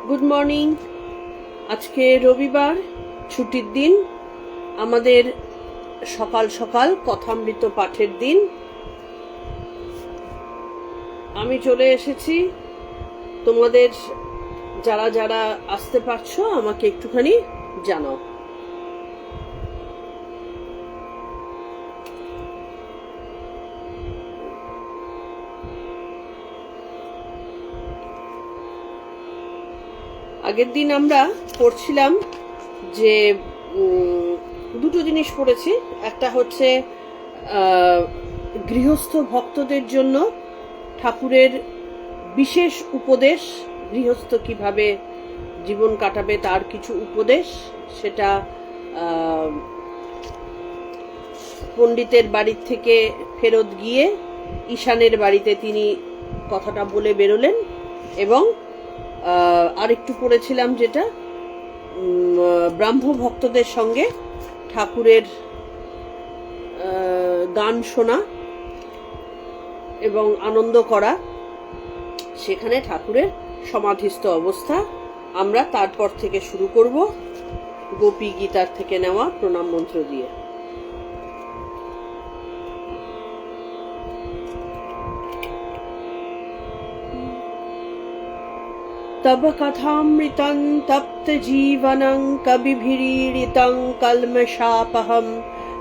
Good morning. আজকে রবিবার, ছুটির দিন, আমাদের সকাল সকাল কথামৃত পাঠের দিন। আমি চলে এসেছি। তোমাদের যারা যারা আসতে পারছো আমাকে একটুখানি জানাও। আগের দিন আমরা পড়ছিলাম যে দুটো জিনিস পড়েছি। একটা হচ্ছে গৃহস্থ ভক্তদের জন্য ঠাকুরের বিশেষ উপদেশ, গৃহস্থ কিভাবে জীবন কাটাবে তার কিছু উপদেশ। সেটা পণ্ডিতের বাড়ির থেকে ফেরত গিয়ে ঈশানের বাড়িতে তিনি কথাটা বলে বেরোলেন। এবং আরেকটু পড়েছিলাম যেটা ব্রাহ্ম ভক্তদের সঙ্গে ঠাকুরের গান শোনা এবং আনন্দ করা, সেখানে ঠাকুরের সমাধিস্থ অবস্থা। আমরা তারপর থেকে শুরু করব গোপী গীতার থেকে নেওয়া প্রণাম মন্ত্র দিয়ে। তব কথামৃতং তপ্ত জীবনং কবিভিरीडितं কলমশাপহম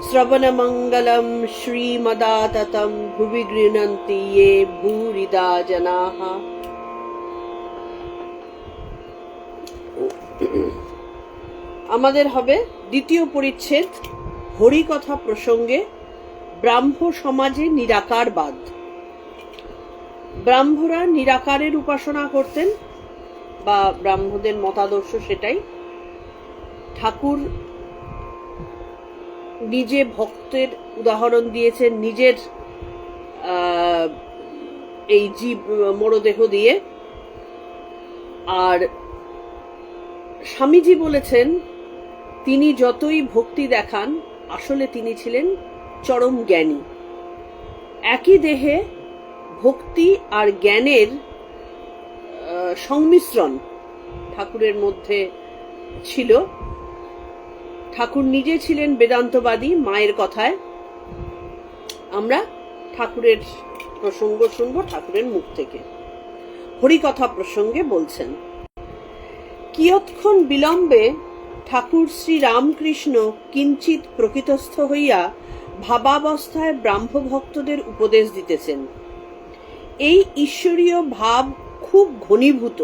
শ্রবণমঙ্গলম শ্রীমদাততম ভুবি গৃহন্তি ये ভূরিদা জনাঃ। আমাদের হবে দ্বিতীয় পরিচ্ছেদ, হরিকথা প্রসঙ্গে ব্রাহ্ম সমাজে নিরাকারবাদ। ব্রাহ্মরা নিরাকারের উপাসনা করতেন, বা ব্রাহ্মদের মতাদর্শ সেটাই। ঠাকুর নিজে ভক্তের উদাহরণ দিয়েছেন নিজের এই জীব মরদেহ দিয়ে। আর স্বামীজি বলেছেন তিনি যতই ভক্তি দেখান আসলে তিনি ছিলেন চরম জ্ঞানী। একই দেহে ভক্তি আর জ্ঞানের সংমিশ্রণ ঠাকুরের মধ্যে ছিল। ঠাকুর নিজে ছিলেন বেদান্তবাদী। মায়ের কথায় আমরা ঠাকুরের প্রসঙ্গ শুনবো ঠাকুরের মুখ থেকে। হরিকথা প্রসঙ্গে বলছেন, কিয়ৎক্ষণ বিলম্বে ঠাকুর শ্রী রামকৃষ্ণ কিঞ্চিত প্রকৃতস্থ হইয়া ভাবাবস্থায় ব্রাহ্ম ভক্তদের উপদেশ দিতেছেন। এই ঈশ্বরীয় ভাব খুব ঘনীভূত,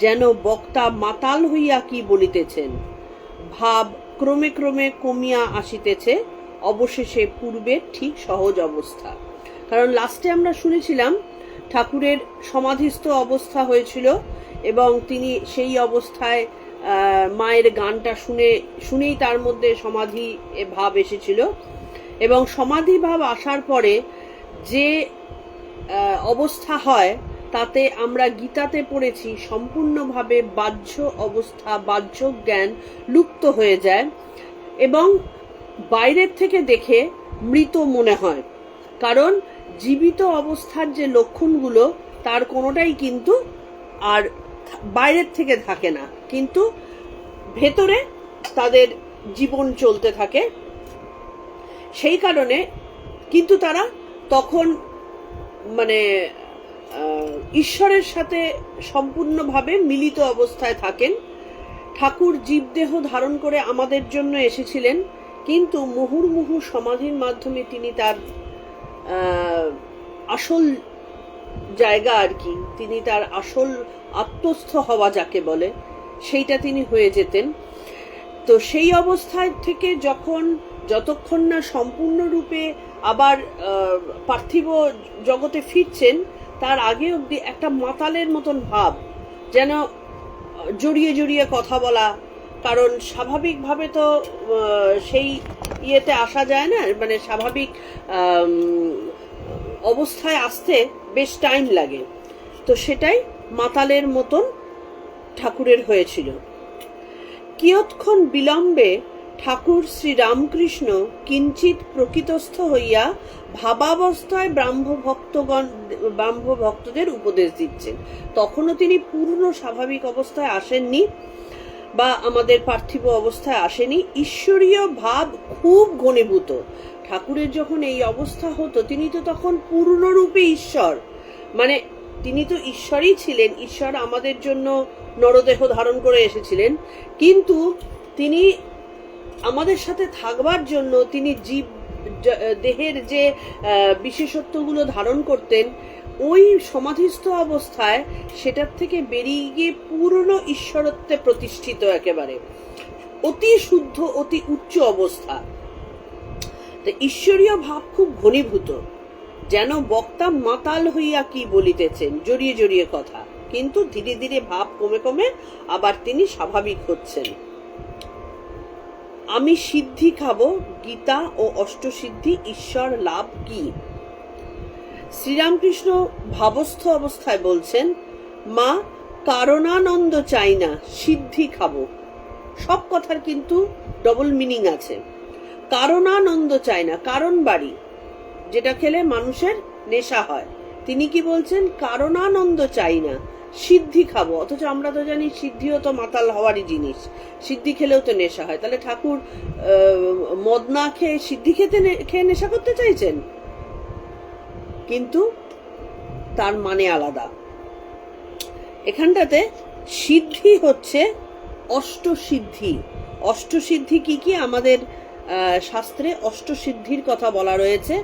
যেন বক্তা মাতাল হইয়া কি বলিতেছেন। ভাব ক্রমে ক্রমে কমিয়া আসিতেছে, অবশেষে পূর্বের ঠিক সহজ অবস্থা। কারণ লাস্টে আমরা শুনেছিলাম ঠাকুরের সমাধিস্থ অবস্থা হয়েছিল এবং তিনি সেই অবস্থায় মায়ের গানটা শুনেই তার মধ্যে সমাধি ভাব এসেছিল। এবং সমাধি ভাব আসার পরে যে অবস্থা হয় তাতে আমরা গীতাতে পড়েছি সম্পূর্ণভাবে বাহ্য অবস্থা, বাহ্য জ্ঞান লুপ্ত হয়ে যায় এবং বাইরের থেকে দেখে মৃত মনে হয়। কারণ জীবিত অবস্থার যে লক্ষণগুলো তার কোনোটাই কিন্তু আর বাইরের থেকে থাকে না, কিন্তু ভেতরে তাদের জীবন চলতে থাকে। সেই কারণে কিন্তু তারা তখন ঈশ্বরের সাথে সম্পূর্ণভাবে মিলিত অবস্থায় থাকেন। ঠাকুর জীবদেহ ধারণ করে আমাদের জন্য এসেছিলেন, কিন্তু মুহুর্মুহু সমাধির মাধ্যমে তিনি তার আসল জায়গা আর কি, তিনি তার আসল আত্মস্থ হওয়া যাকে বলে সেইটা তিনি হয়ে যেতেন। তো সেই অবস্থায় থেকে যতক্ষণ না সম্পূর্ণরূপে আবার পার্থিব জগতে ফিরছেন তার আগে অব্দি একটা মাতালের মতন ভাব, যেন জড়িয়ে জড়িয়ে কথা বলা। কারণ স্বাভাবিকভাবে তো সেই ইয়েতে আসা যায় না, স্বাভাবিক অবস্থায় আসতে বেশ টাইম লাগে। তো সেটাই মাতালের মতন ঠাকুরের হয়েছিল। কিয়ৎক্ষণ বিলম্বে ঠাকুর শ্রীরামকৃষ্ণ কিঞ্চিত প্রকৃতস্থ হইয়া ভাবাবস্থায় ব্রাহ্ম ভক্তদের উপদেশ দিচ্ছেন। তখনও তিনি পূর্ণ স্বাভাবিক অবস্থায় আসেননি বা আমাদের পার্থিব অবস্থায় আসেনি। ঈশ্বরীয় ভাব খুব ঘনীভূত। ঠাকুরের যখন এই অবস্থা হতো, তিনি তো তখন পূর্ণরূপে ঈশ্বর, মানে তিনি তো ঈশ্বরই ছিলেন। ঈশ্বর আমাদের জন্য নরদেহ ধারণ করে এসেছিলেন, কিন্তু তিনি আমাদের সাথে থাকবার জন্য তিনি জীব দেহের যে বিশেষত্বগুলো ধারণ করতেন, ওই সমাধিস্থ অবস্থায় সেটার থেকে বেরিয়ে গিয়ে পূর্ণ ঈশ্বরত্বে প্রতিষ্ঠিত, একেবারে অতি শুদ্ধ, অতি উচ্চ অবস্থা। তো ঈশ্বরীয় ভাব খুব ঘনীভূত, যেন বক্তা মাতাল হইয়া কি বলিতেছেন, জড়িয়ে জড়িয়ে কথা, কিন্তু ধীরে ধীরে ভাব কমে কমে আবার তিনি স্বাভাবিক হচ্ছেন। আমি সিদ্ধি খাবো, গীতা ও অষ্টসিদ্ধি ঈশ্বর লাভ কি? শ্রীরামকৃষ্ণ ভাবস্থ অবস্থায় বলছেন, মা কারণানন্দ চাই না, সিদ্ধি খাবো। সব কথার কিন্তু ডবল মিনিং আছে। কারণানন্দ চাই না, কারণ বাড়ি যেটা খেলে মানুষের নেশা হয়, তিনি কি বলছেন? কারণানন্দ চাই না, সিদ্ধি খাবো। অথচ আমরা তো জানি সিদ্ধিও তো মাতাল হওয়ারই জিনিস, সিদ্ধি খেলেও তো নেশা হয়। তাহলে ঠাকুর মদ না খেয়ে সিদ্ধি খেয়ে নেশা করতে চাইছেন, কিন্তু তার মানে আলাদা। এখানটাতে সিদ্ধি হচ্ছে অষ্টসিদ্ধি। অষ্টসিদ্ধি কি কি? আমাদের শাস্ত্রে অষ্টসিদ্ধির কথা বলা রয়েছে।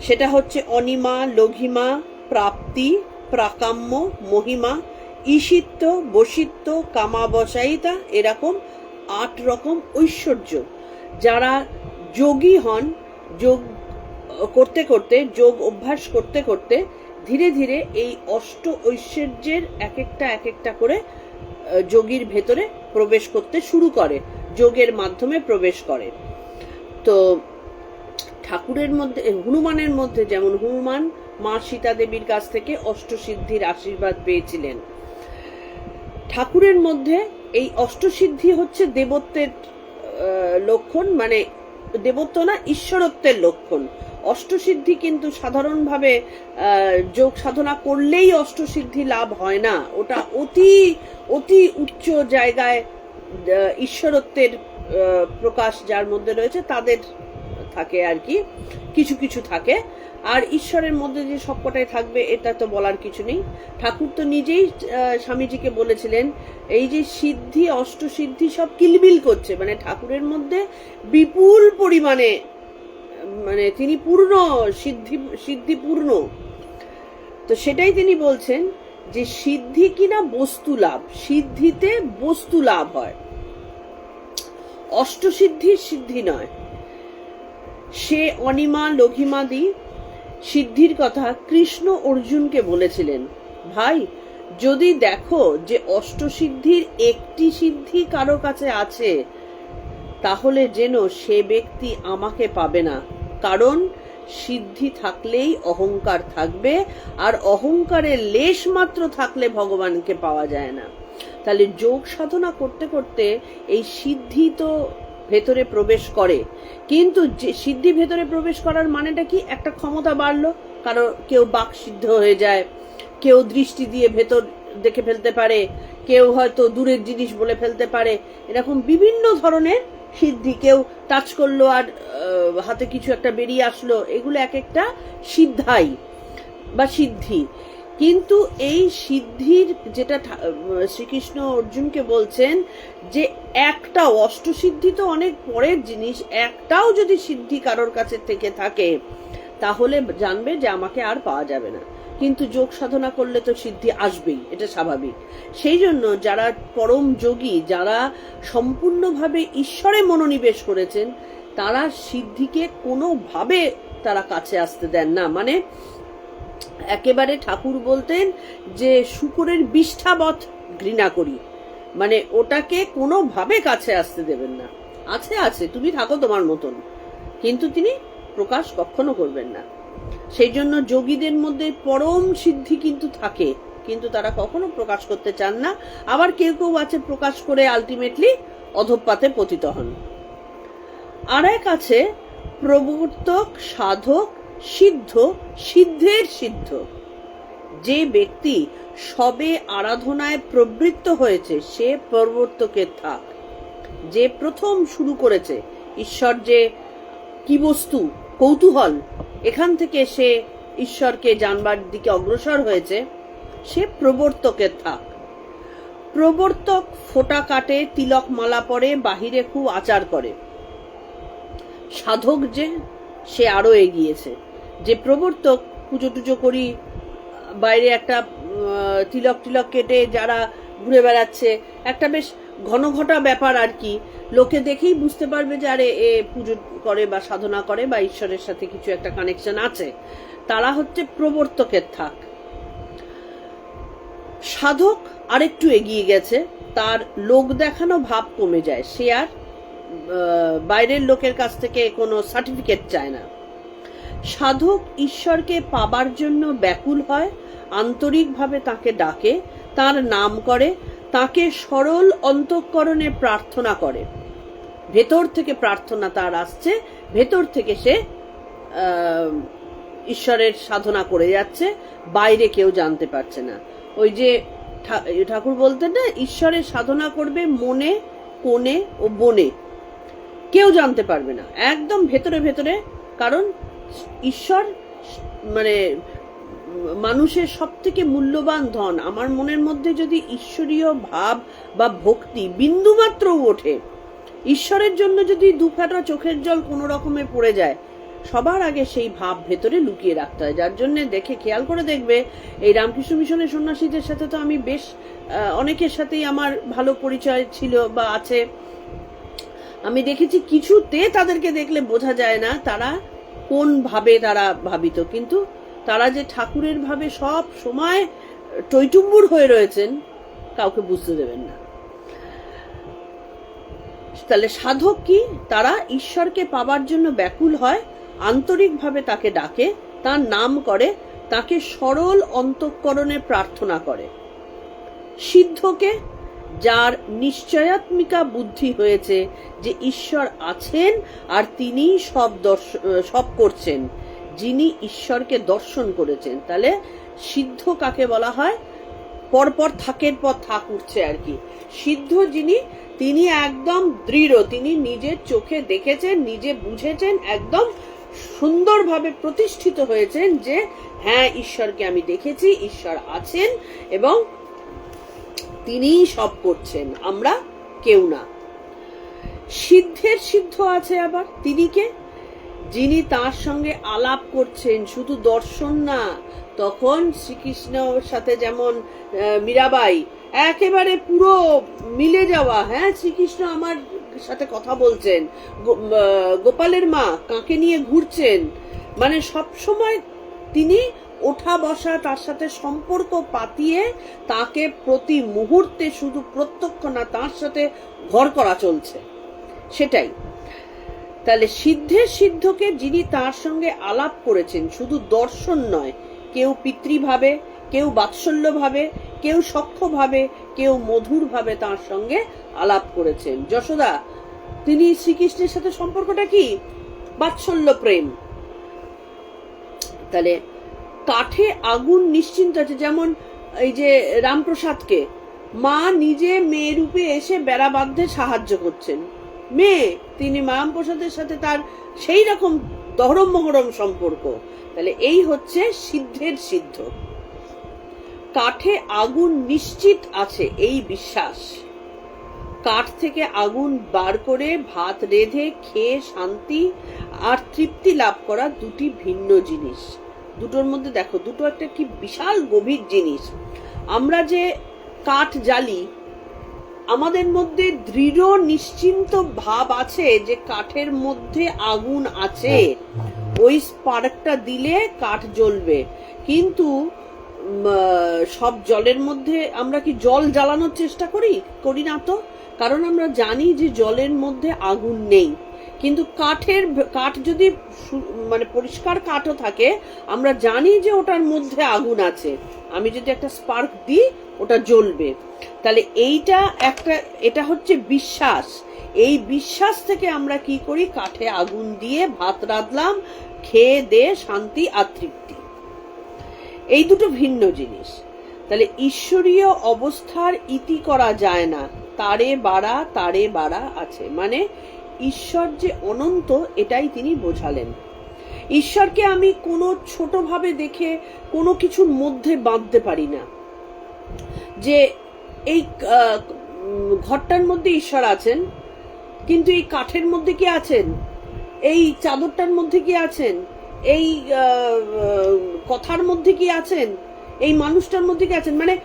সেটা হচ্ছে অনিমা, লঘিমা, প্রাপ্তি, প্রাকাম্য, মহিমা, ঈশিত্ব, বশিত্ব, কামাবসায়িতা, এরকম 8 রকম ঐশ্বর্য। যারা যোগী হন, যোগ করতে করতে, যোগ অভ্যাস করতে করতে ধীরে ধীরে এই অষ্ট ঐশ্বর্যের এক একটা করে যোগীর ভেতরে প্রবেশ করতে শুরু করে, যোগের মাধ্যমে প্রবেশ করে। তো ঠাকুরের মধ্যে, হনুমানের মধ্যে যেমন হনুমান মা সীতা দেবীর কাছ থেকে অষ্টসিদ্ধির আশীর্বাদ পেয়েছিলেন, ঠাকুরের মধ্যে এই অষ্টসিদ্ধি হচ্ছে দেবত্বের লক্ষণ, মানে দেবত্ব না, ঈশ্বরত্বের লক্ষণ। অষ্টসিদ্ধি কিন্তু সাধারণভাবে যোগ সাধনা করলেই অষ্টসিদ্ধি লাভ হয় না, ওটা অতি অতি উচ্চ জায়গায় ঈশ্বরত্বের প্রকাশ যার মধ্যে রয়েছে তাদের থাকে আর কি, কিছু কিছু থাকে। আর ঈশ্বরের মধ্যে যে সবকটাই থাকবে এটা তো বলার কিছু নেই। ঠাকুর তো নিজেই স্বামীজিকে বলেছিলেন, এই যে সিদ্ধি, অষ্টসিদ্ধি সব কিলবিল করছে, মানে ঠাকুরের মধ্যে বিপুল পরিমাণে, মানে তিনি পূর্ণ সিদ্ধি পূর্ণ। তো সেটাই তিনি বলছেন যে সিদ্ধি কিনা বস্তু লাভ, সিদ্ধিতে বস্তু লাভ হয়, অষ্টসিদ্ধির সিদ্ধি নয়। সে অনিমা, লঘিমাদি সিদ্ধির কথা কৃষ্ণ অর্জুনকে বলেছিলেন, ভাই যদি দেখো যে অষ্টসিদ্ধির একটি সিদ্ধি কারো কাছে আছে, তাহলে যেন সে ব্যক্তি আমাকে পাবে না, কারণ সিদ্ধি থাকলেই অহংকার থাকবে, আর অহংকারের লেশ মাত্র থাকলে ভগবানকে পাওয়া যায় না। তাহলে যোগ সাধনা করতে করতে এই সিদ্ধি তো ভেতরে প্রবেশ করে, কিন্তু যে সিদ্ধি ভেতরে প্রবেশ করার মানেটা কি? একটা ক্ষমতা বাড়লো, কারণ কেউ বাক সিদ্ধ হয়ে যায়, কেউ দৃষ্টি দিয়ে ভেতর দেখে ফেলতে পারে, কেউ হয়তো দূরের জিনিস বলে ফেলতে পারে, এরকম বিভিন্ন ধরনের সিদ্ধি। কেউ টাচ করলো আর হাতে কিছু একটা বেরিয়ে আসলো, এগুলো এক একটা সিদ্ধাই বা সিদ্ধি। কিন্তু এই সিদ্ধির যেটা শ্রীকৃষ্ণ অর্জুনকে বলছেন যে একটাও, অষ্টসিদ্ধি তো অনেক পরের জিনিস, একটাও যদি সিদ্ধি কারোর কাছে থেকে থাকে তাহলে জানবে যে আমাকে আর পাওয়া যাবে না। কিন্তু যোগ সাধনা করলে তো সিদ্ধি আসবেই, এটা স্বাভাবিক। সেই জন্য যারা পরম যোগী, যারা সম্পূর্ণভাবে ঈশ্বরে মনোনিবেশ করেছেন, তারা সিদ্ধিকে কোনোভাবে তারা কাছে আসতে দেন না। মানে একেবারে ঠাকুর বলতেন যে শুকরের বিষ্ঠাবৎ ঘৃণা করি, মানে ওটাকে কোনোভাবে কাছে আসতে দেবেন না। আছে আছে, তুমি থাকো তোমার মতন, কিন্তু তিনি প্রকাশ কখনো করবেন না। সেই জন্য যোগীদের মধ্যে পরম সিদ্ধি কিন্তু থাকে, কিন্তু তারা কখনো প্রকাশ করতে চান না। আবার কেউ কেউ আছে প্রকাশ করে আলটিমেটলি অধঃপাতে পতিত হন। আর এক আছে প্রবর্তক, সাধক, সিদ্ধ, সিদ্ধের সিদ্ধ। যে ব্যক্তি সবে আরাধনায় প্রবৃত্ত হয়েছে সে প্রবর্তকের থাক। যে প্রথম শুরু করেছে ঈশ্বর যে কি বস্তু, কৌতূহল, এখান থেকে সে ঈশ্বরকে জানবার দিকে অগ্রসর হয়েছে, সে প্রবর্তকের থাক। প্রবর্তক ফোঁটা কাটে, তিলক মালা পরে, বাহিরে খুব আচার করে। সাধক যে সে আরো এগিয়েছে। যে প্রবর্তক পুজো টুজো করি, বাইরে একটা তিলক টিলক কেটে যারা ঘুরে বেড়াচ্ছে, একটা বেশ ঘনঘটা ব্যাপার আর কি, লোকে দেখেই বুঝতে পারবে যে আরে এ পুজো করে বা সাধনা করে বা ঈশ্বরের সাথে কিছু একটা কানেকশন আছে, তারা হচ্ছে প্রবর্তকের থাক। সাধক আরেকটু এগিয়ে গেছে, তার লোক দেখানো ভাব কমে যায়, সে আর বাইরের লোকের কাছ থেকে কোনো সার্টিফিকেট চায় না। সাধক ঈশ্বরকে পাবার জন্য ব্যাকুল হয়, আন্তরিকভাবে তাকে ডাকে, তার নাম করে, তাকে সরল অন্তঃকরণে প্রার্থনা করে। ভেতর থেকে প্রার্থনা তার আসছে, ভেতর থেকে সে ঈশ্বরের সাধনা করে যাচ্ছে, বাইরে কেউ জানতে পারছে না। ওই যে ঠাকুর বলতেন না, ঈশ্বরের সাধনা করবে মনে, কোণে ও বনে, কেউ জানতে পারবে না, একদম ভেতরে ভেতরে। কারণ ঈশ্বর মানে মানুষের সব থেকে মূল্যবান ধন। আমার মনের মধ্যে যদি ঈশ্বরীয় ভাব বা ভক্তি বিন্দুমাত্র ওঠে, ঈশ্বরের জন্য যদি দুফাটা চোখের জল কোনো রকমে পড়ে যায়, সবার আগে সেই ভাব ভেতরে লুকিয়ে রাখতে হয়। যার জন্য দেখে খেয়াল করে দেখবে, এই রামকৃষ্ণ মিশনের সন্ন্যাসীদের সাথে তো আমি বেশ অনেকের সাথেই আমার ভালো পরিচয় ছিল বা আছে। আমি দেখেছি কিছুতে তাদেরকে দেখলে বোঝা যায় না তারা কোন ভাবে তারা ভাবিত, কিন্তু তারা যে ঠাকুরের ভাবে সব সময় টইটুম্বুর হয়ে রয়েছেন, কাউকে বুঝতে দেবেন না। তাহলে সাধক কি? তারা ঈশ্বরকে পাবার জন্য ব্যাকুল হয়, আন্তরিকভাবে তাকে ডাকে, তার নাম করে, তাকে সরল অন্তঃকরণে প্রার্থনা করে। সিদ্ধকে? যার নিশ্চয়াত্মিকা বুদ্ধি হয়েছে যে ঈশ্বর আছেন আর তিনি সব করছেন, যিনি ঈশ্বরকে দর্শন করেছেন। তাহলে সিদ্ধ কাকে বলা হয়? পরপর থাকের পর থাক উঠছে আর কি। সিদ্ধ যিনি, তিনি একদম দৃঢ়, তিনি নিজের চোখে দেখেছেন, নিজে বুঝেছেন, একদম সুন্দরভাবে প্রতিষ্ঠিত হয়েছেন যে হ্যাঁ, ঈশ্বরকে আমি দেখেছি, ঈশ্বর আছেন এবং তিনিই সব করছেন, আমরা কেউ না। সিদ্ধের সিদ্ধ আছে আবার, তিনি কে? যিনি তার সঙ্গে আলাপ করছেন, শুধু দর্শন না। তখন শ্রীকৃষ্ণর সাথে যেমন মীরাবাই একেবারে পুরো মিলে যাওয়া, হ্যাঁ শ্রীকৃষ্ণ আমার সাথে কথা বলছেন, গোপালের মা কাকে নিয়ে ঘুরছেন, মানে সব সময় তিনি ওঠা বসা, তার সাথে সম্পর্ক পাতিয়ে তাকে প্রতি মুহূর্তে শুধু প্রত্যক্ষ না, তার সাথে ঘর করা চলছে, সেটাই। তাহলে সিদ্ধের সিদ্ধকে, যিনি তার সঙ্গে আলাপ করেছেন, শুধু দর্শন নয়, কেউ পিতৃভাবে, কেউ বাৎসল্য ভাবে, কেউ সখ্য ভাবে, কেউ মধুর ভাবে তার সঙ্গে আলাপ করেছেন। যশোদা, তিনি শ্রীকৃষ্ণের সাথে সম্পর্কটা কি? বাৎসল্য প্রেম। তাহলে কাঠে আগুন নিশ্চিন্ত আছে, যেমন এই যে রামপ্রসাদকে মা নিজে মেয়ে রূপে এসে বেড়া বাঁধতে সাহায্য করছেন, মেয়ে, তিনি রামপ্রসাদের সাথে তার সেই রকম দহরম মহরম সম্পর্ক। তাহলে এই হচ্ছে সিদ্ধের সিদ্ধ। কাঠে আগুন নিশ্চিত আছে এই বিশ্বাস। কাঠ থেকে আগুন বার করে ভাত রেঁধে খেয়ে শান্তি আর তৃপ্তি লাভ করা দুটি ভিন্ন জিনিস। দুটোর মধ্যে দেখো, দুটো একটা কি বিশাল গভীর জিনিস। আমরা যে কাঠ জ্বালি, আমাদের মধ্যে দৃঢ় নিশ্চিন্ত ভাব আছে যে কাঠের মধ্যে আগুন আছে, ওই স্পার্কটা দিলে কাঠ জ্বলবে। কিন্তু সব জলের মধ্যে আমরা কি জল জ্বালানোর চেষ্টা করি না তো, কারণ আমরা জানি যে জলের মধ্যে আগুন নেই। কিন্তু কাঠ যদি মানে পরিষ্কার কাঠও থাকে, আমরা জানি যে ওটার মধ্যে আগুন আছে, আমি যদি একটা স্পার্ক দিই ওটা জ্বলবে। তাহলে এটা হচ্ছে বিশ্বাস। এই বিশ্বাস থেকে আমরা কি করি, কাঠে আগুন দিয়ে ভাত রাঁধলাম, খেয়ে দে শান্তি আর তৃপ্তি। এই দুটো ভিন্ন জিনিস। তাহলে ঈশ্বরীয় অবস্থার ইতি করা যায় না, তারে বাড়া আছে, মানে ঈশ্বর যে অনন্ত এটাই তিনি বোঝালেন। ঈশ্বরকে আমি কোনো ছোটভাবে দেখে কোনো কিছুর মধ্যে বাঁধতে পারি না, যে এই ঘরটার মধ্যে ঈশ্বর আছেন, কিন্তু এই কাঠের মধ্যে কি আছেন, এই চাদরটার মধ্যে কি আছেন, এই কথার মধ্যে কি আছেন, এই মানুষটার মধ্যে কি আছেন, মানে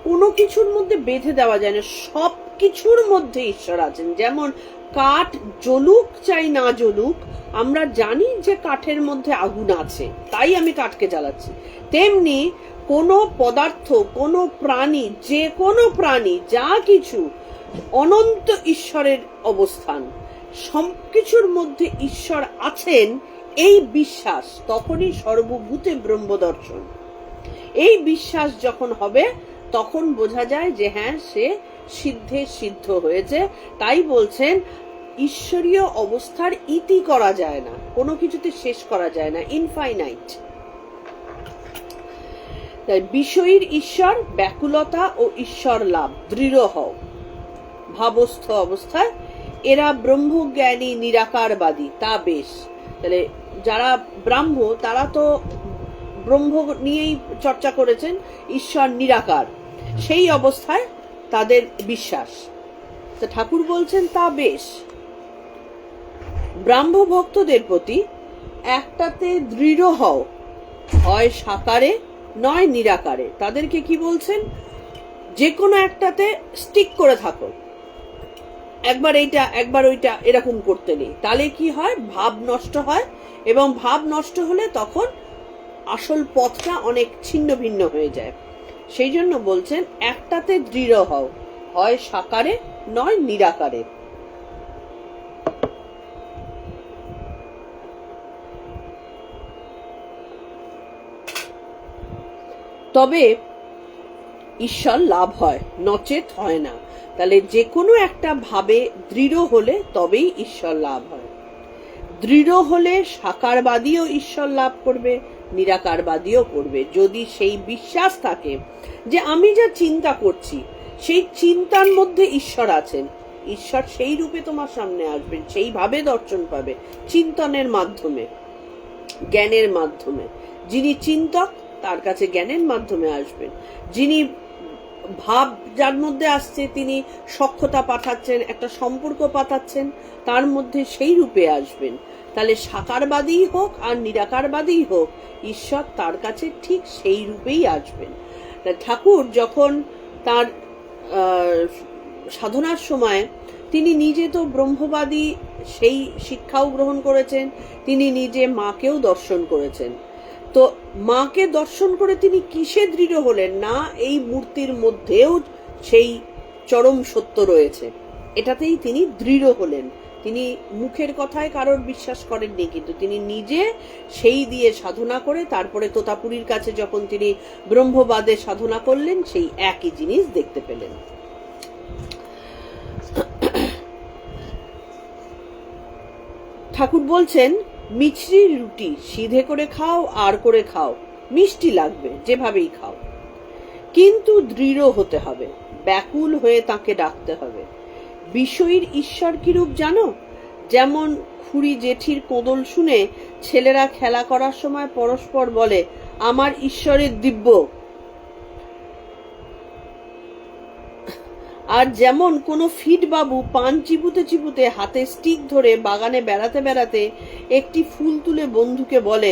কোনো কিছুর মধ্যে বেঁধে দেওয়া যায় না। সব কিছুর মধ্যে ঈশ্বর আছেন। যেমন কাঠ জ্বলুক চাই না জ্বলুক, আমরা জানি যে কাঠের মধ্যে আগুন আছে, তাই আমি কাঠকে জ্বালাচ্ছি। তেমনি কোনো পদার্থ, কোনো প্রাণী, যে কোনো প্রাণী, যা কিছু অনন্ত ঈশ্বরের অবস্থান, সবকিছুর মধ্যে ঈশ্বর আছেন, এই বিশ্বাস তখনই সর্বভূতে ব্রহ্মদর্শন। এই বিশ্বাস যখন হবে তখন বোঝা যায় যে হ্যাঁ, সে সিদ্ধে সিদ্ধ হয়েছে। তাই বলছেন ঈশ্বরীয় অবস্থার ইতি করা যায় না, কোনো কিছুতে শেষ করা যায় না, ইনফাইনাইট। তাই বিষয়ীর ঈশ্বর, ব্যাকুলতা ও ঈশ্বর লাভ, দৃঢ় হও ভাবস্থ অবস্থায়। এরা ব্রহ্মজ্ঞানী নিরাকারবাদী, তা বেশ। তাহলে যারা ব্রাহ্ম তারা তো ব্রহ্ম নিয়েই চর্চা করেছেন, ঈশ্বর নিরাকার, সেই অবস্থায় তাদের বিশ্বাস। তো ঠাকুর বলছেন তা বেশ। ব্রাহ্ম ভক্তদের প্রতি একটাতে দৃঢ় হও, হয় সাকারে নয় নিরাকারে। তাদেরকে কি বলছেন, যে কোনো একটাতে স্টিক করে থাকো, একবার এইটা একবার ওইটা এরকম করতে নেই। তাহলে কি হয়, ভাব নষ্ট হয়, এবং ভাব নষ্ট হলে তখন আসল পথটা অনেক ছিন্ন ভিন্ন হয়ে যায়। সেই জন্য বলছেন একটাতে দৃঢ় হও, হয় সাকারে নয় নিরাকারে। তবে ঈশ্বর লাভ হয়, নচেত হয় না। তাহলে যে কোনো একটা ভাবে দৃঢ় হলে তবেই ঈশ্বর লাভ হয়। দৃঢ় হলে সাকারবাদীও ঈশ্বর লাভ করবে, নিরাকারবাদীও করবে, যদি সেই বিশ্বাস থাকে যে আমি যা চিন্তা করছি সেই চিন্তার মধ্যে ঈশ্বর আছেন। ঈশ্বর সেই রূপে তোমার সামনে আসবেন, সেইভাবে দর্শন পাবে, চিন্তনের মাধ্যমে, জ্ঞানের মাধ্যমে। যিনি চিন্তক তার কাছে জ্ঞানের মাধ্যমে আসবেন। যিনি ভাব যার মধ্যে আসছে, তিনি সখ্যতা পাঠাচ্ছেন, একটা সম্পর্ক পাঠাচ্ছেন, তার মধ্যে সেই রূপে আসবেন। তাহলে সাকারবাদী হোক আর নিরাকারবাদী হোক, ঈশ্বর তার কাছে ঠিক সেই রূপেই আসবেন। ঠাকুর যখন তার সাধনার সময়, তিনি নিজে তো ব্রহ্মবাদী, সেই শিক্ষাও গ্রহণ করেছেন, তিনি নিজে মাকেও দর্শন করেছেন। তো মাকে দর্শন করে তিনি কিসে দৃঢ় হলেন না, এই মূর্তির মধ্যেও সেই চরম সত্য রয়েছে, এটাতেই তিনি দৃঢ় হলেন। তিনি মুখের কথায় কারোর বিশ্বাস করেননি, কিন্তু তিনি নিজে সেই দিয়ে সাধনা করে তারপরে তোতাপুরীর কাছে যখন তিনি ব্রহ্মবাদে সাধনা করলেন, সেই একই জিনিস দেখতে পেলেন। ঠাকুর বলছেন মিছরির রুটি সিধে করে খাও আর করে খাও, মিষ্টি লাগবে যেভাবেই খাও, কিন্তু দৃঢ় হতে হবে, ব্যাকুল হয়ে তাকে ডাকতে হবে। বিষয়ীর ঈশ্বর কিরূপ জানো? যেমন খুড়ি জেঠির কোদল শুনে ছেলেরা খেলা করার সময় পরস্পর বলে আমার ঈশ্বরের দিব্য। আর যেমন কোনো ফিট বাবু পান চিবুতে চিবুতে হাতে স্টিক ধরে বাগানে বেড়াতে বেড়াতে একটি ফুল তুলে বন্ধুকে বলে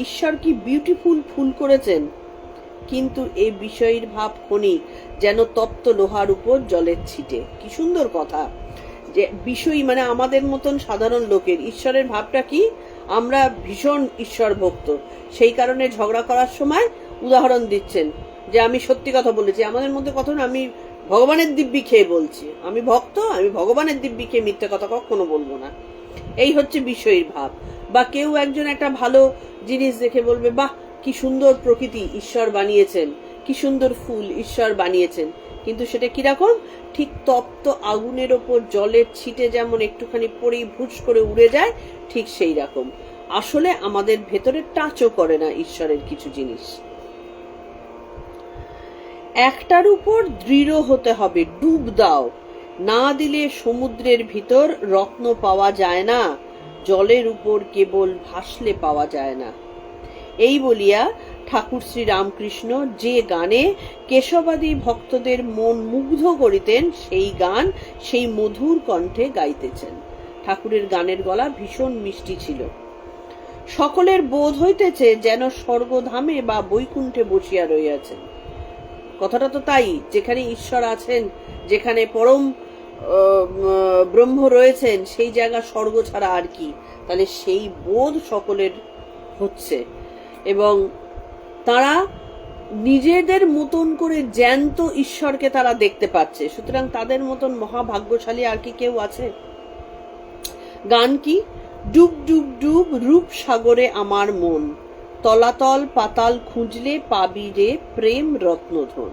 ঈশ্বর কি বিউটিফুল ফুল করেছেন, কিন্তু এই বিষয়ের ভাব ক্ষণিক, যেন তপ্ত লোহার উপর জলের ছিটে। কি সুন্দর কথা, যে বিষয়ী মানে আমাদের মতন সাধারণ লোকের ঈশ্বরের ভাবটা কি, আমরা ভীষণ ঈশ্বর ভক্ত, সেই কারণে ঝগড়া করার সময় উদাহরণ দিচ্ছেন যে আমি সত্যি কথা বলেছি, আমাদের মধ্যে কথা না, আমি ভগবানের দিব্যি খেয়ে বলছি, আমি ভক্ত, আমি ভগবানের দিব্যি খেয়ে মিথ্যে কথা কখনো বলবো না। এই হচ্ছে বিষয়ীর ভাব। বা কেউ একজন একটা ভালো জিনিস দেখে বলবে বাহ কি সুন্দর প্রকৃতি ঈশ্বর বানিয়েছেন, কি সুন্দর ফুল ঈশ্বর বানিয়েছেন, কিন্তু সেটা কিরকম, ঠিক তপ্ত আগুনের ওপর জলের ছিটে যেমন একটুখানি পরেই ভুস করে উড়ে যায়, ঠিক সেই রকম। আসলে আমাদের ভেতরে টাচও করে না ঈশ্বরের কিছু জিনিস। একটার উপর দৃঢ় হতে হবে, ডুব দাও, না দিলে সমুদ্রের ভিতর রত্ন পাওয়া যায় না, জলের উপর কেবল ভাসলে পাওয়া যায় না। এই বলিয়া ঠাকুর শ্রী রামকৃষ্ণ যে গানে কেশবাদী ভক্তদের মন মুগ্ধ করিতেন, সেই গান সেই মধুর কণ্ঠে গাইতেছেন। ঠাকুরের গানের গলা ভীষণ মিষ্টি ছিল। সকলের বোধ হইতেছে যেন স্বর্গধামে বা বৈকুণ্ঠে বসিয়া রইয়াছেন। কথাটা তো তাই, যেখানে ঈশ্বর আছেন, যেখানে পরম ব্রহ্ম রয়েছেন, সেই জায়গা স্বর্গ ছাড়া আর কি। তাহলে সেই বোধ সকলের হচ্ছে, এবং তারা নিজেদের মতন করে জ্যান্ত ঈশ্বরকে তারা দেখতে পাচ্ছে। সুতরাং তাদের মতন মহাভাগ্যশালী আর কি কেউ আছে? গান কি? ডুব ডুব ডুব রূপ সাগরে আমার মন, তলাতল পাতাল খুঁজলে পাবি রে প্রেম রত্নধন।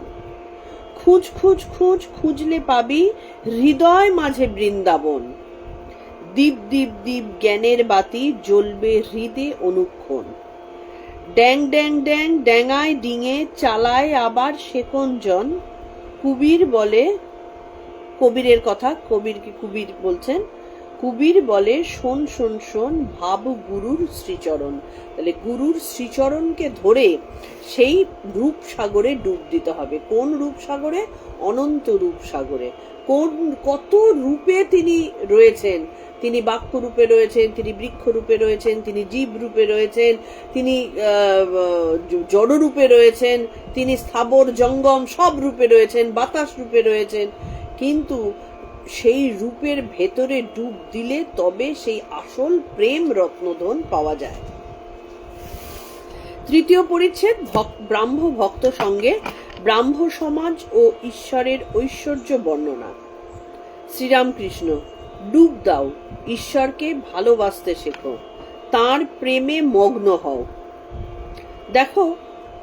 খুঁজ খুঁজ খুঁজ খুঁজলে পাবি হৃদয় মাঝে বৃন্দাবন। দীপ দীপ দীপ জ্ঞানের বাতি জ্বলবে হৃদে অনুক্ষণ। ড্যাং ড্যাং ড্যাং ড্যাঙায় ডিঙে চালায় আবার সেকঞ্জন। কুবির বলে, কবিরের কথা, কবিরকে কুবির বলছেন, কুবির বলে শোন শোন শোন ভাব গুরুর শ্রীচরণ। তাহলে গুরুর শ্রীচরণকে ধরে সেই রূপ সাগরে ডুব দিতে হবে। কোন রূপ সাগরে? অনন্ত রূপ সাগরে। কোন কত রূপে তিনি রয়েছেন। তিনি বাক্য রূপে রয়েছেন, তিনি বৃক্ষ রূপে রয়েছেন, তিনি জীব রূপে রয়েছেন, তিনি জড় রূপে রয়েছেন, তিনি স্থাবর জঙ্গম সব রূপে রয়েছেন, বাতাস রূপে রয়েছেন। কিন্তু সেই রূপের ভেতরে ডুব দিলে তবে সেই আসল প্রেম রত্নধন পাওয়া যায়। তৃতীয় পরিচ্ছেদ, ব্রাহ্ম ভক্ত সঙ্গে ব্রাহ্ম সমাজ ও ঈশ্বরের ঐশ্বর্য বর্ণনা। শ্রীরামকৃষ্ণ, ডুব দাও, ঈশ্বরকে ভালোবাসতে শেখো, তার প্রেমে মগ্ন হও। দেখো,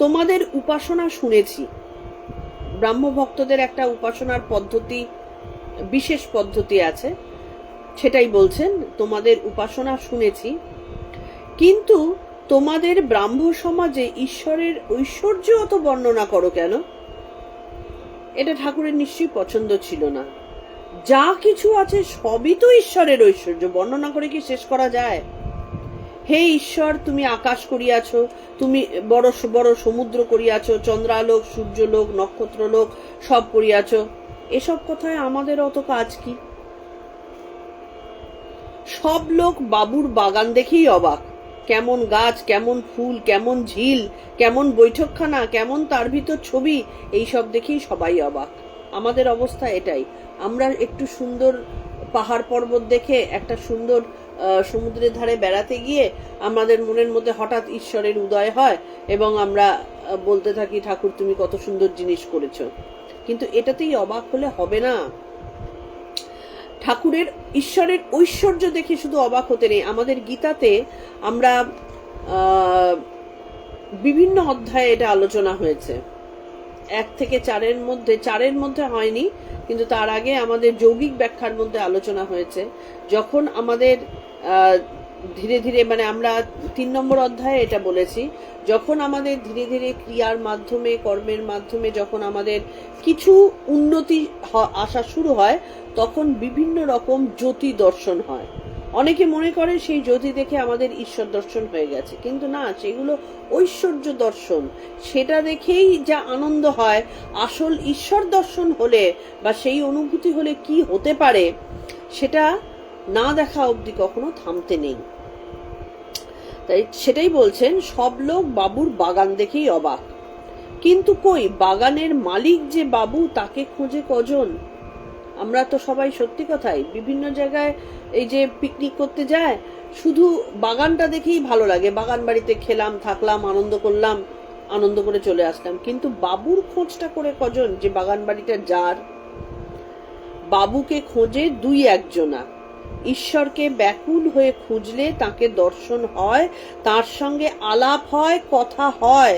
তোমাদের উপাসনা শুনেছি, ব্রাহ্ম ভক্তদের একটা উপাসনার পদ্ধতি, বিশেষ পদ্ধতি আছে, সেটাই বলছেন, তোমাদের উপাসনা শুনেছি, কিন্তু তোমাদের ব্রাহ্ম সমাজে ঈশ্বরের ঐশ্বর্য অত বর্ণনা করো কেন? এটা ঠাকুরের নিশ্চয়ই পছন্দ ছিল না। যা কিছু আছে সবই তো ঈশ্বরের ঐশ্বর্য, বর্ণনা করে কি শেষ করা যায়? হে ঈশ্বর, তুমি আকাশ করিয়াছ, তুমি বড় বড় সমুদ্র করিয়াছ, চন্দ্রালোক, সূর্যলোক, নক্ষত্রলোক সব করিয়াছ। এসব কথায় আমাদের অত কাজ কি? সব লোক বাবুর বাগান দেখেই অবাক। কেমন গাছ, কেমন ফুল, কেমন ঝিল, কেমন বৈঠকখানা, কেমন তার ভিতর ছবি, এইসব দেখেই সবাই অবাক। আমাদের অবস্থা এটাই। আমরা একটু সুন্দর পাহাড় পর্বত দেখে, একটা সুন্দর সমুদ্রের ধারে বেড়াতে গিয়ে আমাদের মনের মধ্যে হঠাৎ ঈশ্বরের উদয় হয় এবং আমরা বলতে থাকি, ঠাকুর তুমি কত সুন্দর জিনিস করেছো। কিন্তু এটাতেই অবাক হলে হবে না। ঠাকুরের ঈশ্বরের ঐশ্বর্য দেখে শুধু অবাক হতে নেই। আমাদের গীতাতে আমরা বিভিন্ন অধ্যায়ে এটা আলোচনা হয়েছে। 1 থেকে 4-এর মধ্যে হয়নি, কিন্তু তার আগে আমাদের যৌগিক ব্যাখ্যার মধ্যে আলোচনা হয়েছে। যখন আমাদের ধীরে ধীরে, মানে আমরা 3 নম্বর অধ্যায়ে এটা বলেছি, যখন আমাদের ধীরে ধীরে ক্রিয়ার মাধ্যমে, কর্মের মাধ্যমে যখন আমাদের কিছু উন্নতি আসা শুরু হয়, তখন বিভিন্ন রকম জ্যোতি দর্শন হয়। অনেকে মনে করে সেই জ্যোতি দেখে আমাদের ঈশ্বর দর্শন হয়ে গেছে, কিন্তু না, সেগুলো ঐশ্বর্য দর্শন। সেটা দেখেই যা আনন্দ হয়, আসল ঈশ্বর দর্শন হলে বা সেই অনুভূতি হলে কি হতে পারে, সেটা না দেখা অবধি কখনো থামতে নেই। তাই সেটাই বলছেন, সব লোক বাবুর বাগান দেখেই অবাক, কিন্তু কই বাগানের মালিক যে বাবু, তাকে খোঁজে কজন? আমরা তো সবাই সত্যি কথাই বিভিন্ন জায়গায় এই যে পিকনিক করতে যায়, শুধু বাগানটা দেখেই ভালো লাগে, বাগান বাড়িতে খেলাম, থাকলাম, আনন্দ করলাম, আনন্দ করে চলে আসলাম, কিন্তু বাবুর খোঁজটা করে কজন যে বাগান বাড়িটা যার? বাবুকে খোঁজে 2-1 জনা। ঈশ্বরকে ব্যাকুল হয়ে খুঁজলে তাকে দর্শন হয়, তার সঙ্গে আলাপ হয়, কথা হয়।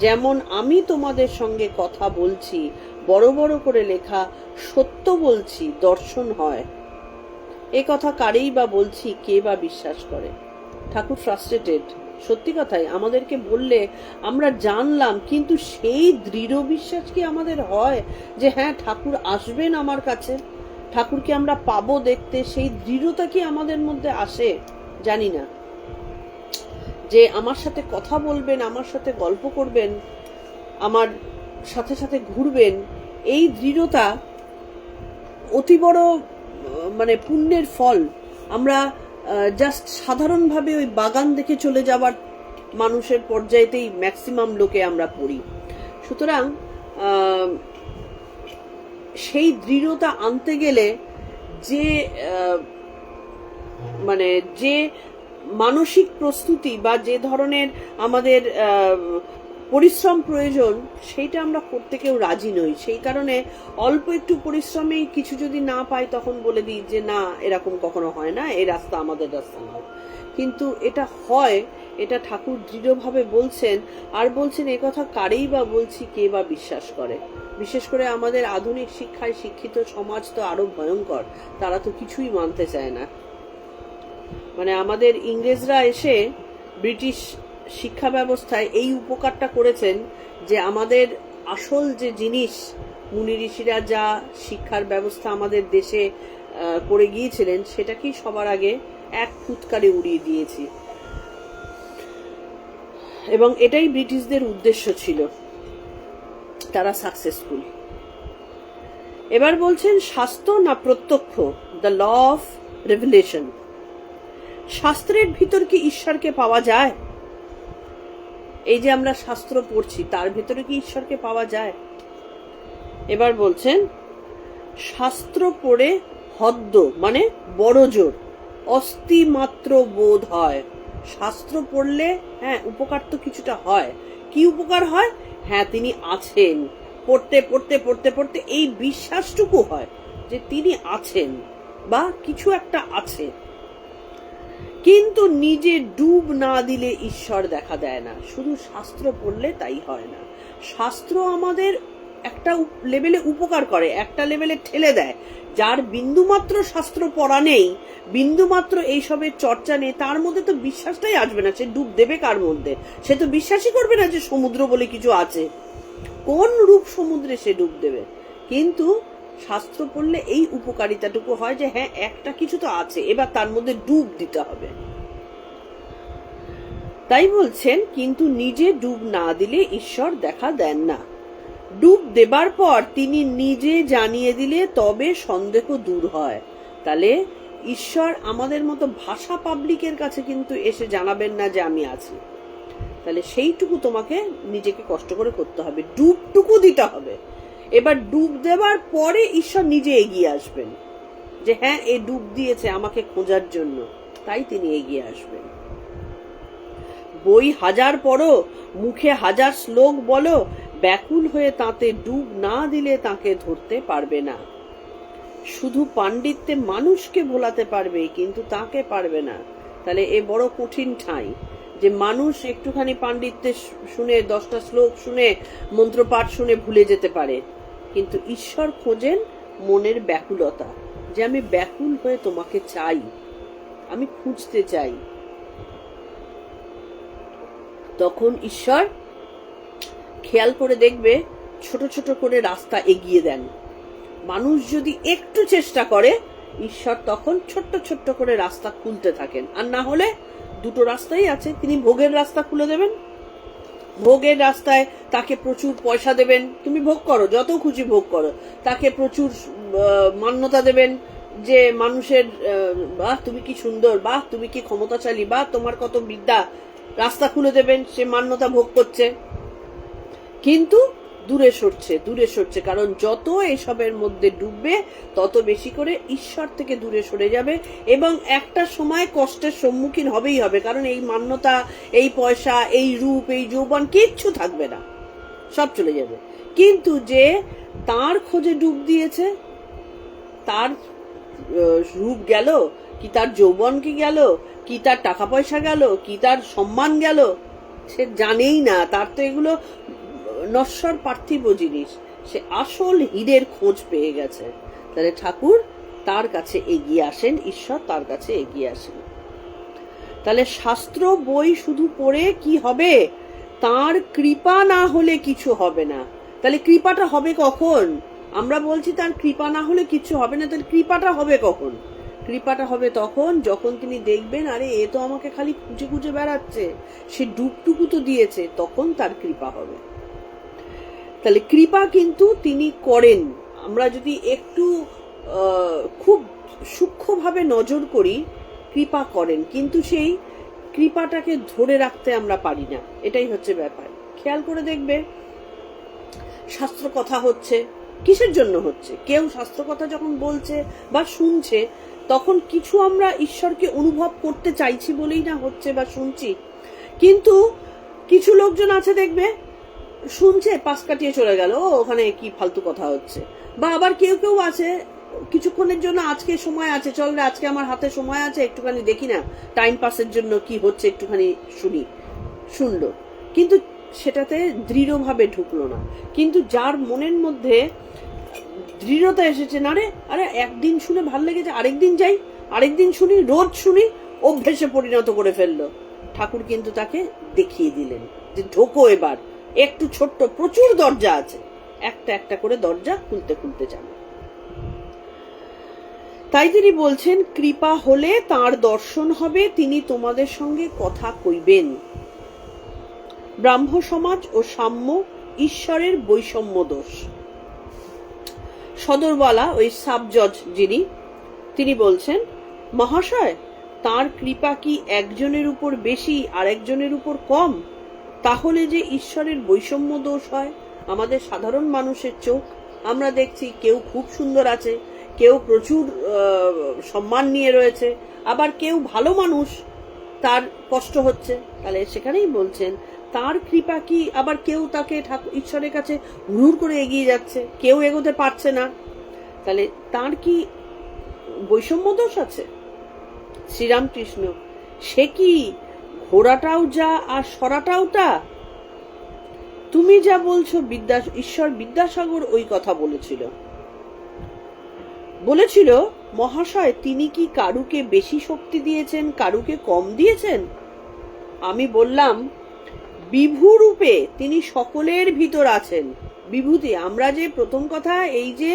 যেমন আমি তোমাদের সঙ্গে কথা বলছি, বড় বড় করে লেখা সত্য বলছি দর্শন হয়। এ কথা কারেই বা বলছি, কে বা বিশ্বাস করে? ঠাকুর ফ্রাস্ট্রেটেড। সত্যি কথাই আমাদেরকে বললে আমরা জানলাম, কিন্তু সেই দৃঢ় বিশ্বাস কি আমাদের হয় যে হ্যাঁ ঠাকুর আসবেন আমার কাছে, ঠাকুরকে আমরা পাবো দেখতে? সেই দৃঢ়তা কি আমাদের মধ্যে আসে? জানি না। যে আমার সাথে কথা বলবেন, আমার সাথে গল্প করবেন, আমার সাথে সাথে ঘুরবেন, এই দৃঢ়তা অতি বড় মানে পুণ্যের ফল। আমরা জাস্ট সাধারণভাবে ওই বাগান দেখে চলে যাবার মানুষের পর্যায়েতেই ম্যাক্সিমাম লোকে আমরা পড়ি। সুতরাং সেই দৃঢ়তা আনতে গেলে যে মানে যে মানসিক প্রস্তুতি বা যে ধরনের আমাদের পরিশ্রম প্রয়োজন, সেইটা আমরা করতে কেউ রাজি নই। সেই কারণে অল্প একটু পরিশ্রমেই কিছু যদি না পাই তখন বলে দিই যে না, এরকম কখনো হয় না, এই রাস্তা আমাদের রাস্তা নয়। কিন্তু এটা হয়, এটা ঠাকুর দৃঢ়ভাবে বলছেন। আর বলছেন এ কথা কারেই বা বলছি, কে বা বিশ্বাস করে? বিশেষ করে আমাদের আধুনিক শিক্ষায় শিক্ষিত সমাজ তো আরো ভয়ঙ্কর, তারা তো কিছুই মানতে চায় না। মানে আমাদের ইংরেজরা এসে ব্রিটিশ শিক্ষা ব্যবস্থায় এই উপকারটা করেছেন যে আমাদের আসল যে জিনিস, মুনি ঋষিরা যা শিক্ষার ব্যবস্থা আমাদের দেশে করে গিয়েছিলেন, সেটাকেই সবার আগে এক ফুৎকারে উড়িয়ে দিয়েছি। এবং এটাই ব্রিটিশদের উদ্দেশ্য ছিল, তারা সাকসেসফুল। এবার বলছেন শাস্ত্র না প্রত্যক্ষ, দ্য ল অফ রেভেলেশন। শাস্ত্রের ভিতর কি ঈশ্বরকে পাওয়া যায়? এই যে আমরা শাস্ত্র পড়ছি, তার ভিতরে কি ঈশ্বরকে পাওয়া যায়? এবার বলছেন শাস্ত্র পড়ে হদ্দ মানে বড় জোর অস্তি মাত্র বোধ হয়। শাস্ত্র পড়লে হ্যাঁ উপকার তো কিছুটা হয়। কি উপকার হয়? হ্যাঁ তিনি আছেন। পড়তে পড়তে পড়তে পড়তে এই বিশ্বাসটুকু হয় যে তিনি আছেন বা কিছু একটা আছে। কিন্তু নিজে ডুব না দিলে ঈশ্বর দেখা দেয় না। শুধু শাস্ত্র পড়লে তাই হয় না। শাস্ত্র আমাদের একটা লেভেলে উপকার করে, একটা লেভেলে ঠেলে দেয়। যার বিন্দুমাত্র শাস্ত্র পড়া নেই, বিন্দুমাত্র এইসবের চর্চা নেই, তার মধ্যে তো বিশ্বাসটাই আসবে না। সে ডুব দেবে কার মধ্যে? সে তো বিশ্বাসই করবে না যে সমুদ্র বলে কিছু আছে। কোন রূপ সমুদ্রে সে ডুব দেবে? কিন্তু শাস্ত্র পড়লে এই উপকারিতাটুকু হয় যে হ্যাঁ একটা কিছু তো আছে, এবার তার মধ্যে ডুব দিতে হবে। তাই বলছেন কিন্তু নিজে ডুব না দিলে ঈশ্বর দেখা দেন না। ডুব দেবার পর তিনি নিজে জানিয়ে দিলে তবে সন্দেহ দূর হয়। তাহলে ঈশ্বর আমাদের মতো ভাষা পাবলিকের কাছে কিন্তু এসে জানাবেন না যে আমি আছি। তাহলে সেইটুকু তোমাকে নিজেকে কষ্ট করে করতে হবে, ডুবটুকু দিতে হবে। এবার ডুব দেবার পরে ঈশ্বর নিজে এগিয়ে আসবেন যে হ্যাঁ এ ডুব দিয়েছে আমাকে খোঁজার জন্য, তাই তিনি এগিয়ে আসবেন। বই হাজার পড়ো, মুখে হাজার শ্লোক বলো, ব্যাকুল হয়ে তাতে ডুব না দিলে তাকে ধরতে পারবে না। শুধু পাণ্ডিত্যে মানুষকে ভোলাতে পারবে, কিন্তু তাকে পারবে না। তাহলে এ বড় কঠিন ঠাঁই যে মানুষ একটুখানি পাণ্ডিত্যে শুনে, 10টা শ্লোক শুনে, মন্ত্রপাঠ শুনে ভুলে যেতে পারে, কিন্তু ঈশ্বর খোঁজেন মনের ব্যাকুলতা, যে আমি ব্যাকুল হয়ে তোমাকে চাই, আমি খুঁজতে চাই। তখন ঈশ্বর খেয়াল করে দেখবে, ছোট ছোট করে রাস্তা এগিয়ে দেন। মানুষ যদি একটু চেষ্টা করে, ঈশ্বর তখন ছোট্ট ছোট্ট করে রাস্তা খুলতে থাকেন। আর না হলে দুটো রাস্তাই আছে, তিনি ভোগের রাস্তা খুলে দেবেন। ভোগের রাস্তায় তাকে প্রচুর পয়সা দেবেন, তুমি ভোগ করো, যত খুশি ভোগ করো। তাকে প্রচুর মান্যতা দেবেন যে মানুষের বাহ তুমি কি সুন্দর, বাহ তুমি কি ক্ষমতাশালী, বাহ তোমার কত বিদ্যা। রাস্তা খুলে দেবেন, সে মান্যতা ভোগ করছে, কিন্তু দূরে সরছে, দূরে সরছে। কারণ যত এসবের মধ্যে ডুববে তত বেশি করে ঈশ্বর থেকে দূরে সরে যাবে, এবং একটা সময় কষ্টের সম্মুখীন হবেই হবে। কারণ এই মান্যতা, এই পয়সা, এই রূপ, এই যৌবন কিচ্ছু থাকবে না, সব চলে যাবে। কিন্তু যে তার খোঁজে ডুব দিয়েছে, তার রূপ গেল কি, তার যৌবন কি গেল কি, তার টাকা পয়সা গেল কি, তার সম্মান গেল, সে জানেই না। তার তো এগুলো নশ্বর পার্থিব জিনিস। সে আসল হীরের খোঁজ পেয়ে গেছে। তাহলে ঠাকুর তার কাছে এগিয়ে আসেন, ঈশ্বর তার কাছে এগিয়ে আসেন। তাহলে শাস্ত্র বই শুধু পড়ে কি হবে? তার কৃপা না হলে কিছু হবে না। তাহলে কৃপাটা হবে কখন? আমরা বলছি তার কৃপা না হলে কিছু হবে না, তাহলে কৃপাটা হবে কখন? কৃপাটা হবে তখন যখন তিনি দেখবেন আরে এ তো আমাকে খালি খুঁজে খুঁজে বেড়াচ্ছে, সে ডুবটুকু তো দিয়েছে, তখন তার কৃপা হবে। তাহলে কৃপা কিন্তু তিনি করেন। আমরা যদি একটু খুব সূক্ষ্মভাবে নজর করি, কৃপা করেন, কিন্তু সেই কৃপাটাকে ধরে রাখতে আমরা পারি না, এটাই হচ্ছে ব্যাপার। খেয়াল করে দেখবে শাস্ত্র কথা হচ্ছে, কিসের জন্য হচ্ছে? কেউ শাস্ত্র কথা যখন বলছে বা শুনছে, তখন কিছু আমরা ঈশ্বরকে অনুভব করতে চাইছি বলেই না হচ্ছে বা শুনছি। কিন্তু কিছু লোকজন আছে দেখবে, শুনছে পাশ কাটিয়ে চলে গেল, ওখানে কি ফালতু কথা হচ্ছে। বা আবার কেউ কেউ আছে কিছুক্ষণের জন্য, আজকে সময় আছে, চল রে আজকে আমার হাতে সময় আছে, একটুখানি দেখি না, টাইম পাসের জন্য কি হচ্ছে একটুখানি শুনলো, কিন্তু সেটাতে দৃঢ়ভাবে ঢুকলো না। কিন্তু যার মনের মধ্যে দৃঢ়তা এসেছে, না রে আরে একদিন শুনে ভাল লেগেছে, আরেকদিন যাই, আরেকদিন শুনি, রোজ শুনি, অভ্যেসে পরিণত করে ফেললো, ঠাকুর কিন্তু তাকে দেখিয়ে দিলেন যে ঢোকো এবার, একটু ছোট্ট, প্রচুর দরজা আছে, একটা একটা করে দরজা খুলতে খুলতে যাবে। তাই তিনি বলছেন কৃপা হলে তার দর্শন হবে, তিনি তোমাদের সঙ্গে কথা কইবেন। ব্রাহ্ম সমাজ ও সাম্য ঈশ্বরের বৈষম্য দোষ। সদরওয়ালা ওই সাব জজ যিনি, তিনি বলছেন মহাশয় তার কৃপা কি একজনের উপর বেশি আর একজনের উপর কম? তাহলে যে ঈশ্বরের বৈষম্য দোষ হয়। আমাদের সাধারণ মানুষের চোখ, আমরা দেখছি কেউ খুব সুন্দর আছে, কেউ প্রচুর সম্মান নিয়ে রয়েছে, আবার কেউ ভালো মানুষ, তার কষ্ট হচ্ছে। তাহলে সেখানেই বলছেন তার কৃপা কি, আবার কেউ তাকে ঈশ্বরের কাছে হুড় করে এগিয়ে যাচ্ছে, কেউ এগোতে পারছে না, তাহলে তার কি বৈষম্য দোষ আছে? শ্রীরামকৃষ্ণ, সে কি ঘোড়াটাও যা আর সরাটাও তা? তুমি যা বলছো ঈশ্বর বিদ্যাসাগর ওই কথা বলেছিল মহাশয়, তিনি কি কারুকে বেশি শক্তি দিয়েছেন, কারুকে কম দিয়েছেন? আমি বললাম বিভু রূপে তিনি সকলের ভিতর আছেন। বিভূতি, আমরা যে প্রথম কথা এই যে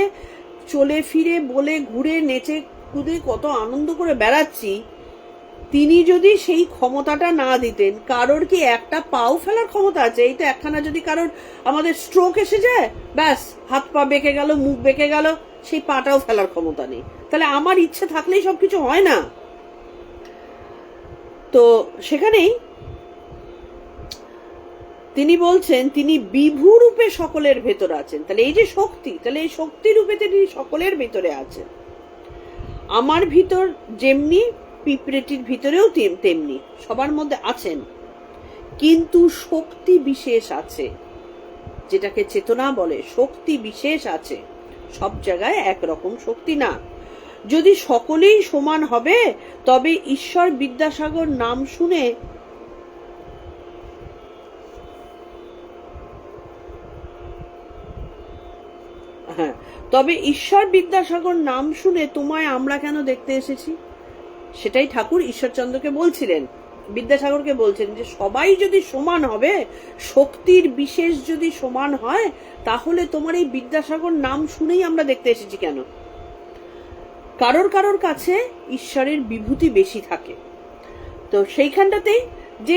চলে ফিরে বলে ঘুরে নেচে কুদে কত আনন্দ করে বেড়াচ্ছি, তিনি যদি সেই ক্ষমতাটা না দিতেন, কারোর কি একটা পাও ফেলার ক্ষমতা আছে? এই তো একখানা যদি কারোর আমাদের স্ট্রোক এসে যায়, ব্যাস হাত পা বেঁকে গেল, মুখ বেঁকে গেল, সেই পাটাও ফেলার ক্ষমতা নেই। তাহলে আমার ইচ্ছে থাকলেই সবকিছু হয় না। তো সেখানেই তিনি বলছেন তিনি বিভু রূপে সকলের ভেতর আছেন। তাহলে এই যে শক্তি, তাহলে এই শক্তি রূপে তিনি সকলের ভেতরে আছেন। আমার ভিতর যেমনি পিঁপড়েটির ভিতরেও তেমনি সবার মধ্যে আছেন, কিন্তু শক্তি বিশেষ আছে, যেটাকে চেতনা বলে, শক্তি বিশেষ আছে, সব জায়গায় একরকম শক্তি না। যদি সকলেই সমান হবে, তবে ঈশ্বর বিদ্যাসাগর নাম শুনে তোমায় আমরা কেন দেখতে এসেছি? সেটাই ঠাকুর ঈশ্বরচন্দ্রকে বলছিলেন, বিদ্যাসাগরকে বলছেন যে সবাই যদি সমান হবে, শক্তির বিশেষ যদি সমান হয়, তাহলে তোমার এই বিদ্যাসাগর নাম শুনেই আমরা দেখতে এসেছি কেন? কারোর কাছে ঈশ্বরের বিভূতি বেশি থাকে। তো সেইখানটাতেই যে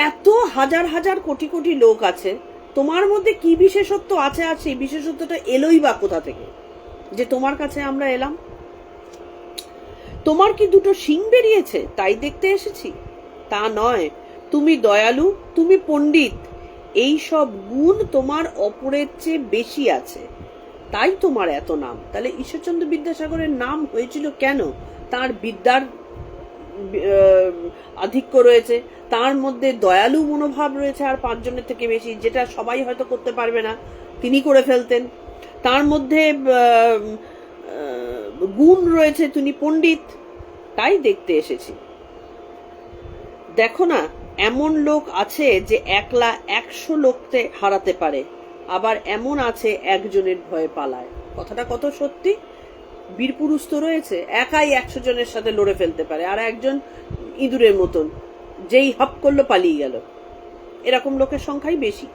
এত হাজার হাজার কোটি কোটি লোক আছে, তোমার মধ্যে কি বিশেষত্ব আছে, আর সেই বিশেষত্বটা এলোই বা কোথা থেকে যে তোমার কাছে আমরা এলাম? তোমার কি দুটো শিং বেরিয়েছে তাই দেখতে এসেছি? তা নয়, তুমি দয়ালু, তুমি পণ্ডিত, এই সব গুণ তোমার অপরের চেয়ে বেশি আছে, তাই তোমার এত নাম। তাহলে ঈশ্বরচন্দ্র বিদ্যাসাগরের নাম হয়েছিল কেন? তার বিদ্যার আধিক্য রয়েছে, তার মধ্যে দয়ালু মনোভাব রয়েছে আর 5 জনের থেকে বেশি, যেটা সবাই হয়তো করতে পারবে না, তিনি করে ফেলতেন। তার মধ্যে গুণ রয়েছে, তিনি পণ্ডিত, তাই দেখতে এসেছি। দেখো না, এমন লোক আছে যে একলা 100 লোককে হারাতে পারে, আবার এমন আছে একজনের ভয়ে পালায়। কথাটা কত সত্যি। বীরপুরুষ তো রয়েছে, একাই 100 জনের সাথে লড়ে ফেলতে পারে, আর একজন ইঁদুরের মতন যেই হপ করলো পালিয়ে গেল। এরকম লোকের সংখ্যাই বেশি।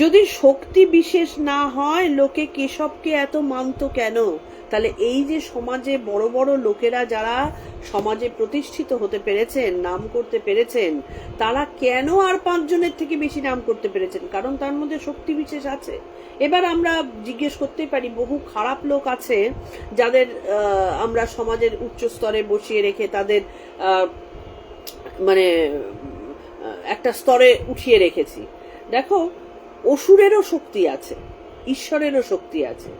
যদি শক্তি বিশেষ না হয় লোকে কেশবকে এত মানত কেন? তাহলে এই যে সমাজে বড় বড় লোকেরা যারা সমাজে প্রতিষ্ঠিত হতে পেরেছেন, নাম করতে পেরেছেন, তারা কেন আর 5 জনের থেকে বেশি নাম করতে পেরেছেন? কারণ তার মধ্যে শক্তি বিশেষ আছে। এবার আমরা জিজ্ঞেস করতে পারি, বহু খারাপ লোক আছে যাদের আমরা সমাজের উচ্চ স্তরে বসিয়ে রেখে তাদের মানে একটা স্তরে উঠিয়ে রেখেছি। দেখো, অসুরেরও শক্তি আছে, ঈশ্বরেরও শক্তি আছে।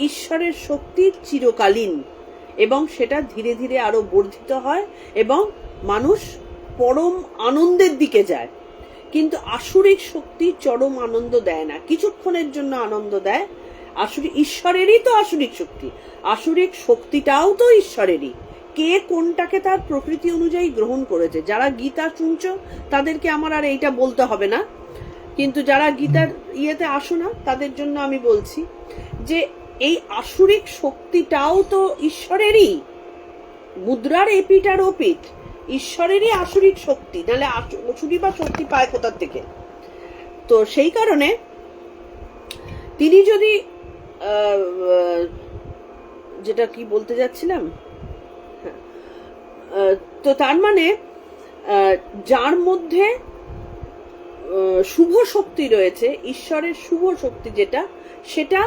ঈশ্বরের শক্তি চিরকালীন এবং সেটা ধীরে ধীরে আরো বর্ধিত হয় এবং মানুষ পরম আনন্দের দিকে যায়। কিন্তু আসুরিক শক্তি চরম আনন্দ দেয় না, কিছুক্ষণের জন্য আনন্দ দেয়। ঈশ্বরেরই তো আসুরিক শক্তি, আসুরিক শক্তিটাও তো ঈশ্বরেরই। কে কোনটাকে তার প্রকৃতি অনুযায়ী গ্রহণ করেছে। যারা গীতা শুনছো তাদেরকে আমার আর এইটা বলতে হবে না, কিন্তু যারা গীতার ইয়েতে আসো না তাদের জন্য আমি বলছি যে এই আসুরিক শক্তিটাও তো ঈশ্বরেরই। মুদ্রার এপিঠ আর ওপিঠ ঈশ্বরেরই আসুরিক শক্তি, নাহলে অসুরি বা শক্তি পায় কোথার থেকে? তো সেই কারণে তিনি যদি যেটা কি বলতে যাচ্ছিলাম, তো তার মানে যার মধ্যে শুভ শক্তি রয়েছে, ঈশ্বরের শুভ শক্তি যেটা, সেটা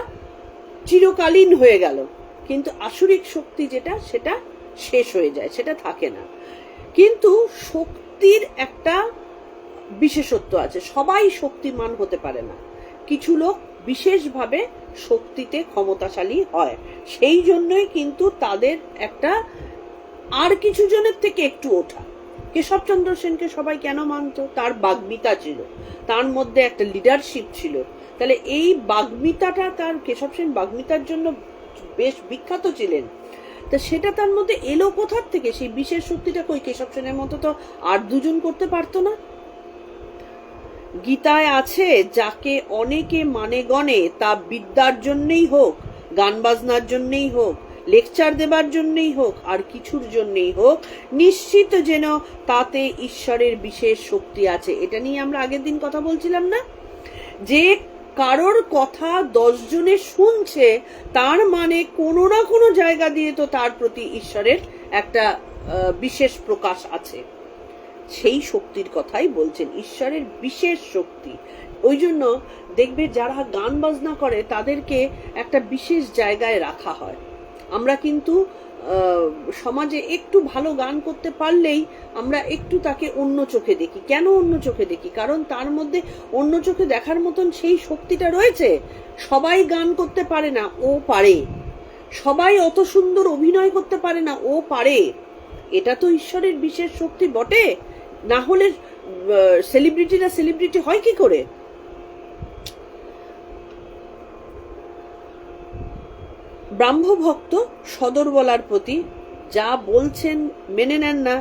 চিরকালীন হয়ে গেল। কিন্তু আসুরিক শক্তি যেটা, সেটা শেষ হয়ে যায়, সেটা থাকে না। কিন্তু শক্তির একটা বিশেষত্ব আছে, সবাই শক্তিমান হতে পারে না। কিছু লোক বিশেষভাবে শক্তিতে ক্ষমতাশালী হয়, সেই জন্যই কিন্তু তাদের একটা আর কিছু জনের থেকে একটু ওঠা। কেশবচন্দ্র সেনকে সবাই কেন মানত? তার বাগ্মিতা ছিল, তার মধ্যে একটা লিডারশিপ ছিল। তাহলে এই বাগ্মিতাটা, তার কেশব সেন বাগ্মিতার জন্য বেশ বিখ্যাত ছিলেন। তা সেটা তার মধ্যে এলো কোথার থেকে? সেই বিশেষ শক্তিটা কই? কেশব সেনের মতো তো আর 2 জন করতে পারতো না। গীতায় আছে, যাকে অনেকে মানে গণে তা বিদ্যার জন্যই হোক, গান বাজনার জন্যই হোক, লেকচার দেবার জন্যই হোক, আর কিছুর জন্যই হোক, নিশ্চিত যেন তাতে ঈশ্বরের বিশেষ শক্তি আছে। এটা নিয়ে আমরা আগের দিন কথা বলছিলাম না, যে কারোর কথা 10 জনে শুনছে, তার মানে কোনো না কোনো জায়গা দিয়ে তো তার প্রতি ঈশ্বরের একটা বিশেষ প্রকাশ আছে। সেই শক্তির কথাই বলছেন, ঈশ্বরের বিশেষ শক্তি। ওই জন্য দেখবে যারা গান বাজনা করে তাদেরকে একটা বিশেষ জায়গায় রাখা হয়। আমরা কিন্তু সমাজে একটু ভালো গান করতে পারলেই আমরা একটু তাকে অন্য চোখে দেখি। কেন অন্য চোখে দেখি? কারণ তার মধ্যে অন্য চোখে দেখার মতন সেই শক্তিটা রয়েছে। সবাই গান করতে পারে না, ও পারে। সবাই অত সুন্দর অভিনয় করতে পারে না, ও পারে। এটা তো ঈশ্বরের বিশেষ শক্তি বটে। না হলে সেলিব্রিটিরা সেলিব্রিটি হয় কি করে? ব্রাহ্মভক্ত সদরবলার প্রতি যা বলছেন মেনে নেন না।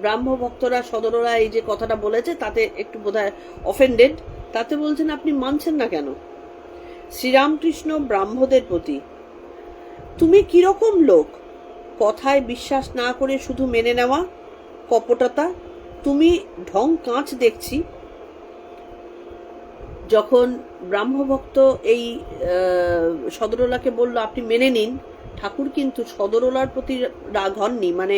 ব্রাহ্মভক্তরা, সদররা এই যে কথাটা বলেছে তাতে একটু বোধহয় অফেন্ডেড। তাতে বলছেন আপনি মানছেন না কেন? শ্রীরামকৃষ্ণ ব্রাহ্মদের প্রতি, তুমি কিরকম লোক? কথায় বিশ্বাস না করে শুধু মেনে নেওয়া, কপটতা। তুমি ঢং কাঁচ দেখছি। যখন ব্রাহ্মভক্ত এই সদরলাকে বলল আপনি মেনে নিন, ঠাকুর কিন্তু সদরলার প্রতি রাগ হননি, মানে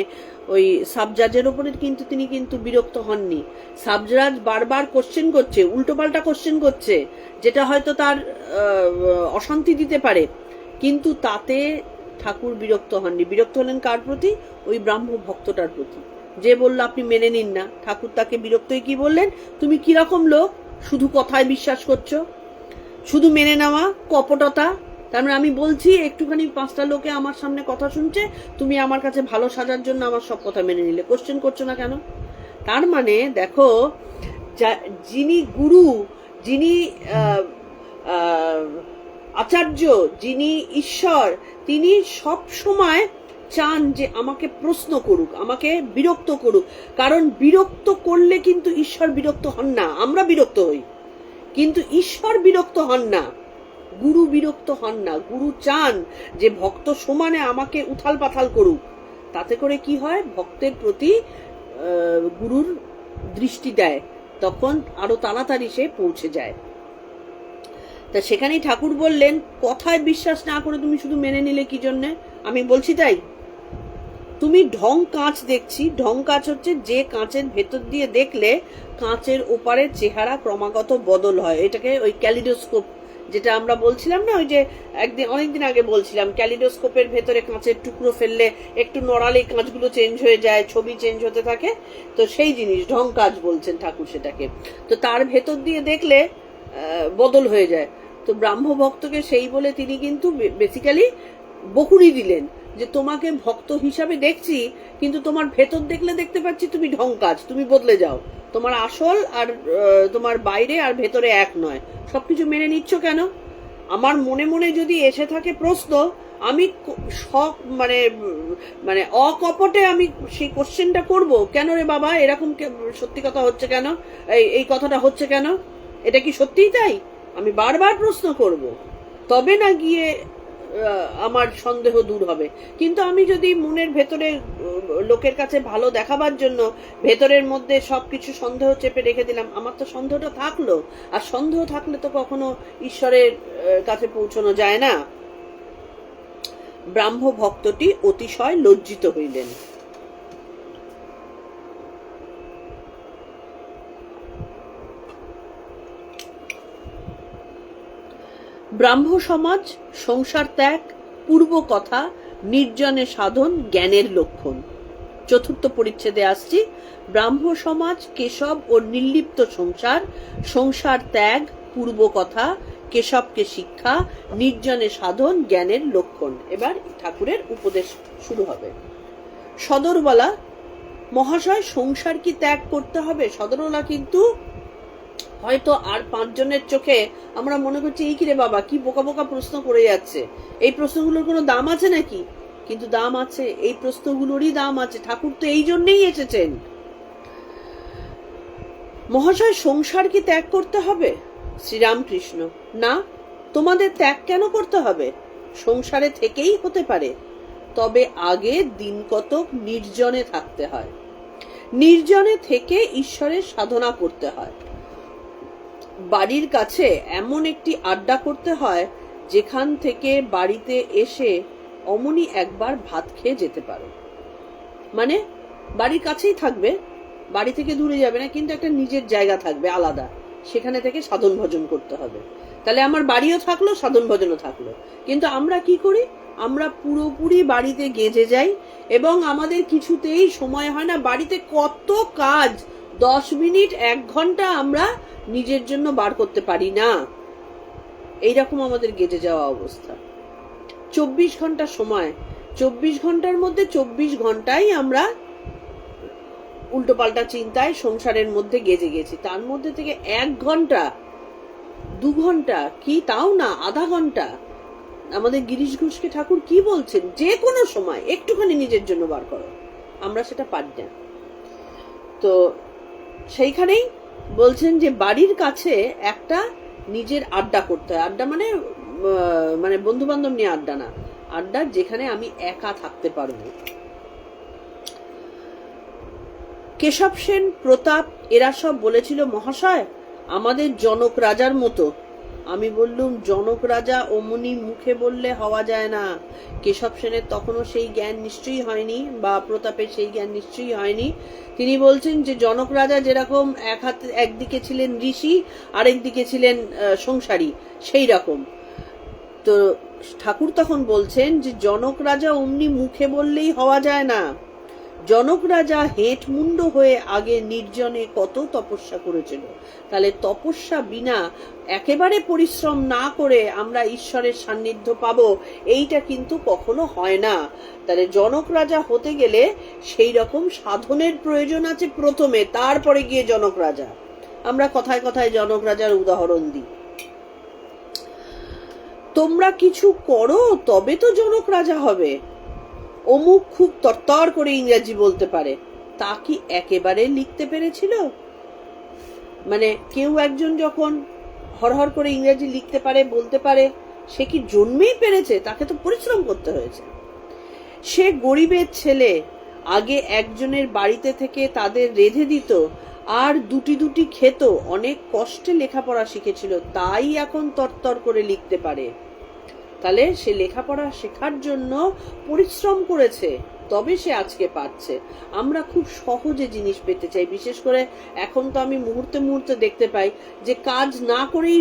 ওই সাবজাজের ওপরে কিন্তু তিনি কিন্তু বিরক্ত হননি। সাবজাজ বারবার কোশ্চেন করছে, উল্টোপাল্টা কোশ্চেন করছে, যেটা হয়তো তার অশান্তি দিতে পারে, কিন্তু তাতে ঠাকুর বিরক্ত হননি। বিরক্ত হলেন কার প্রতি? ওই ব্রাহ্ম ভক্তটার প্রতি, যে বলল আপনি মেনে নিন না। ঠাকুর তাকে বিরক্ত হয়ে কি বললেন? তুমি কিরকম লোক, শুধু কথায় বিশ্বাস করছো, শুধু মেনে নেওয়া, কপটতা। তার মানে আমি বলছি একটুখানি 5টা লোকে আমার সামনে কথা শুনছে, তুমি আমার কাছে ভালো সাজার জন্য আমার সব কথা মেনে নিলে, কোশ্চেন করছো না কেন? তার মানে দেখো, যিনি গুরু, যিনি আচার্য, যিনি ঈশ্বর, তিনি সব সময় চান যে আমাকে প্রশ্ন করুক, আমাকে বিরক্ত করুক। কারণ বিরক্ত করলে কিন্তু ঈশ্বর বিরক্ত হন না, আমরা বিরক্ত হই। কিন্তু ঈশ্বর বিরক্ত হন না, গুরু বিরক্ত হন না। গুরু চান যে ভক্ত সমানে আমাকে উথাল পাথাল করুক। তাতে করে কি হয়, ভক্তের প্রতি গুরুর দৃষ্টি দেয়, তখন আরো তাড়াতাড়ি সে পৌঁছে যায়। তা সেখানেই ঠাকুর বললেন, কথায় বিশ্বাস না করে তুমি শুধু মেনে নিলে কি জন্যে? আমি বলছি তাই। তুমি ঢং কাঁচ দেখছি, ঢং কাঁচ হচ্ছে যে কাঁচের ভেতর দিয়ে দেখলে কাঁচের ওপারের চেহারা ক্রমাগত বদল হয়। এটাকে ওই ক্যালিডোস্কোপ যেটা আমরা বলছিলাম না, ওই যে একদিন অনেকদিন আগে বলছিলাম, ক্যালিডোস্কোপের ভেতরে কাঁচের টুকরো ফেললে একটু নড়ালেই কাঁচগুলো চেঞ্জ হয়ে যায়, ছবি চেঞ্জ হতে থাকে। তো সেই জিনিস ঢং কাঁচ বলছেন ঠাকুর সেটাকে। তো তার ভেতর দিয়ে দেখলে বদল হয়ে যায়। তো ব্রাহ্ম ভক্তকে সেই বলে তিনি কিন্তু বেসিক্যালি বকুড়ি দিলেন যে তোমাকে ভক্ত হিসাবে দেখছি, কিন্তু তোমার ভেতর দেখলে দেখতে পাচ্ছি তুমি ঢং কাজ, তুমি বদলে যাও, তোমার আসল আর তোমার বাইরে আর ভেতরে এক নয়। সবকিছু মেনে নিচ্ছ কেন? আমার মনে মনে যদি এসে থাকে প্রশ্ন, আমি মানে মানে অকপটে আমি সেই কোশ্চেনটা করব, কেন রে বাবা এরকম সত্যি কথা হচ্ছে কেন, এই কথাটা হচ্ছে কেন, এটা কি সত্যিই তাই? আমি বারবার প্রশ্ন করব, তবে না গিয়ে আমার সন্দেহ দূর হবে। কিন্তু আমি যদি মনের ভেতরে লোকের কাছে ভালো দেখাবার জন্য ভেতরের মধ্যে সবকিছু সন্দেহ চেপে রেখে দিলাম, আমার তো সন্দেহটা থাকলো, আর সন্দেহ থাকলে তো কখনো ঈশ্বরের কাছে পৌঁছানো যায় না। ব্রাহ্ম ভক্তটি অতিশয় লজ্জিত হইলেন। ব্রাহ্ম সমাজ সংসার ত্যাগ, পূর্ব কথা, নির্জনে সাধন জ্ঞানের লক্ষণ। চতুর্থ পরিচ্ছেদে আসছি। ব্রাহ্ম সমাজ কেশব ও নির্লিপ্ত সংসার, সংসার ত্যাগ, পূর্ব কথা, কেশবকে শিক্ষা, নির্জনে সাধন জ্ঞানের লক্ষণ। এবার ঠাকুরের উপদেশ শুরু হবে। সদরওয়ালা মহাশয়, সংসার কি ত্যাগ করতে হবে? সদরওয়ালা কিন্তু হয়তো আর 5 জনের চোখে আমরা মনে করছি এই কি রে বাবা, কি বোকা বোকা প্রশ্ন করে যাচ্ছে, এই প্রশ্নগুলোর কোনো দাম আছে নাকি? কিন্তু দাম আছে, এই প্রশ্নগুলোরই দাম আছে। ঠাকুর তো এই জন্যই এসেছেন। মহাশয়, সংসার কি ত্যাগ করতে হবে? শ্রীরামকৃষ্ণ: না, তোমাদের ত্যাগ কেন করতে হবে? সংসারে থেকেই হতে পারে, তবে আগে দিন কতক নির্জনে থাকতে হয়। নির্জনে থেকে ঈশ্বরের সাধনা করতে হয়। বাড়ির কাছে এমন একটি আড্ডা করতে হয় যেখান থেকে বাড়িতে এসে অমনি একবার ভাত খেয়ে যেতে পারো। মানে বাড়ির কাছেই থাকবে, বাড়ি থেকে দূরে যাবে না, কিন্তু একটা নিজের জায়গা থাকবে আলাদা, সেখানে থেকে সাধন ভজন করতে হবে। তাহলে আমার বাড়িও থাকলো, সাধন ভজনও থাকলো। কিন্তু আমরা কি করি? আমরা পুরোপুরি বাড়িতে গেঁজে যাই এবং আমাদের কিছুতেই সময় হয় না। বাড়িতে কত কাজ, 10 মিনিট 1 ঘন্টা আমরা নিজের জন্য বার করতে পারি না। এইরকম আমাদের গেঁজে যাওয়া অবস্থা। 24 ঘন্টা সময়, 24 ঘন্টার মধ্যে 24 ঘন্টাই আমরা উল্টোপাল্টা চিন্তায় সংসারের মধ্যে গেজে গেছি। তার মধ্যে থেকে 1 ঘন্টা 2 ঘন্টা, কি তাও না আধা ঘন্টা, আমাদের গিরিশ ঘোষকে ঠাকুর কি বলছেন? যে কোনো সময় একটুখানি নিজের জন্য বার করো। আমরা সেটা পারি না। তো সেইখানেই বলছেন যে বাড়ির কাছে একটা নিজের আড্ডা করতে হয়। আড্ডা মানে মানে বন্ধু বান্ধব নিয়ে আড্ডা না, আড্ডা যেখানে আমি একা থাকতে পারবো। কেশব সেন, প্রতাপ এরা সব বলেছিল, মহাশয় আমাদের জনক রাজার মতো। আমি বললুম, জনক রাজা অমনি মুখে বললে হওয়া যায় না। কেশব সেনের তখনও সেই জ্ঞান নিশ্চয়ই হয়নি, বা প্রতাপের সেই জ্ঞান নিশ্চয়ই হয়নি। তিনি বলছেন যে জনক রাজা যেরকম একদিকে ছিলেন ঋষি, আরেকদিকে ছিলেন সংসারী, সেই রকম। তো ঠাকুর তখন বলছেন যে জনক রাজা অমনি মুখে বললেই হওয়া যায় না। জনক রাজা হেঁট মুন্ড হয়ে আগে নির্জনে কত তপস্যা করেছিল। তাহলে তপস্যা বিনা, একেবারে পরিশ্রম না করে আমরা ঈশ্বরের সান্নিধ্য পাবো, এইটা কিন্তু কখনো হয় না। তাহলে জনক রাজা হতে গেলে সেই রকম সাধনের প্রয়োজন আছে প্রথমে, তারপরে গিয়ে জনক রাজা। আমরা কথায় কথায় জনক রাজার উদাহরণ দিই। তোমরা কিছু করো তবে তো জনক রাজা হবে। অমুক খুব তরতর করে ইংরেজি বলতে পারে, তা কি একেবারে লিখতে পেরেছিল? মানে কেউ একজন যখন হরহর করে ইংরেজি লিখতে পারে, বলতে পারে, সে কি জন্মেই পেরেছে? তাকে তো পরিশ্রম করতে হয়েছে। সে গরিবের ছেলে, আগে একজনের বাড়িতে থেকে তাদের রেঁধে দিত আর দুটি খেত, অনেক কষ্টে লেখাপড়া শিখেছিল, তাই এখন তরতর করে লিখতে পারে। তাহলে সে লেখাপড়া শেখার জন্য পরিশ্রম করেছে, তবে সে আজকে পাচ্ছে। আমরা খুব সহজে জিনিস পেতে চাই, বিশেষ করে এখন তো আমি মুহূর্তে মুহূর্তে দেখতে পাই যে কাজ না করেই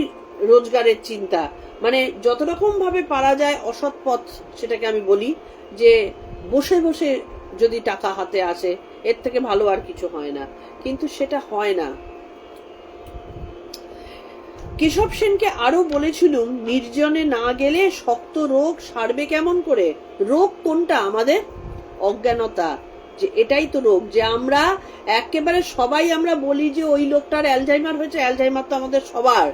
রোজগারের চিন্তা, মানে যত রকম ভাবে পারা যায় অসৎ পথ, সেটাকে আমি বলি যে বসে বসে যদি টাকা হাতে আসে এর থেকে ভালো আর কিছু হয় না, কিন্তু সেটা হয় না। কেশব সেনকে আরো বলেছিলুম, নির্জনে না গেলে শক্ত রোগ সারবে কেমন করে? রোগ কোনটা? আমাদের অজ্ঞানতা, যে এটাই তো রোগ, যে আমরা একেবারে সবাই আমরা বলি যে ওই লোকটার অ্যালজাইমার হয়েছে। অ্যালজাইমার তো আমাদের সবার,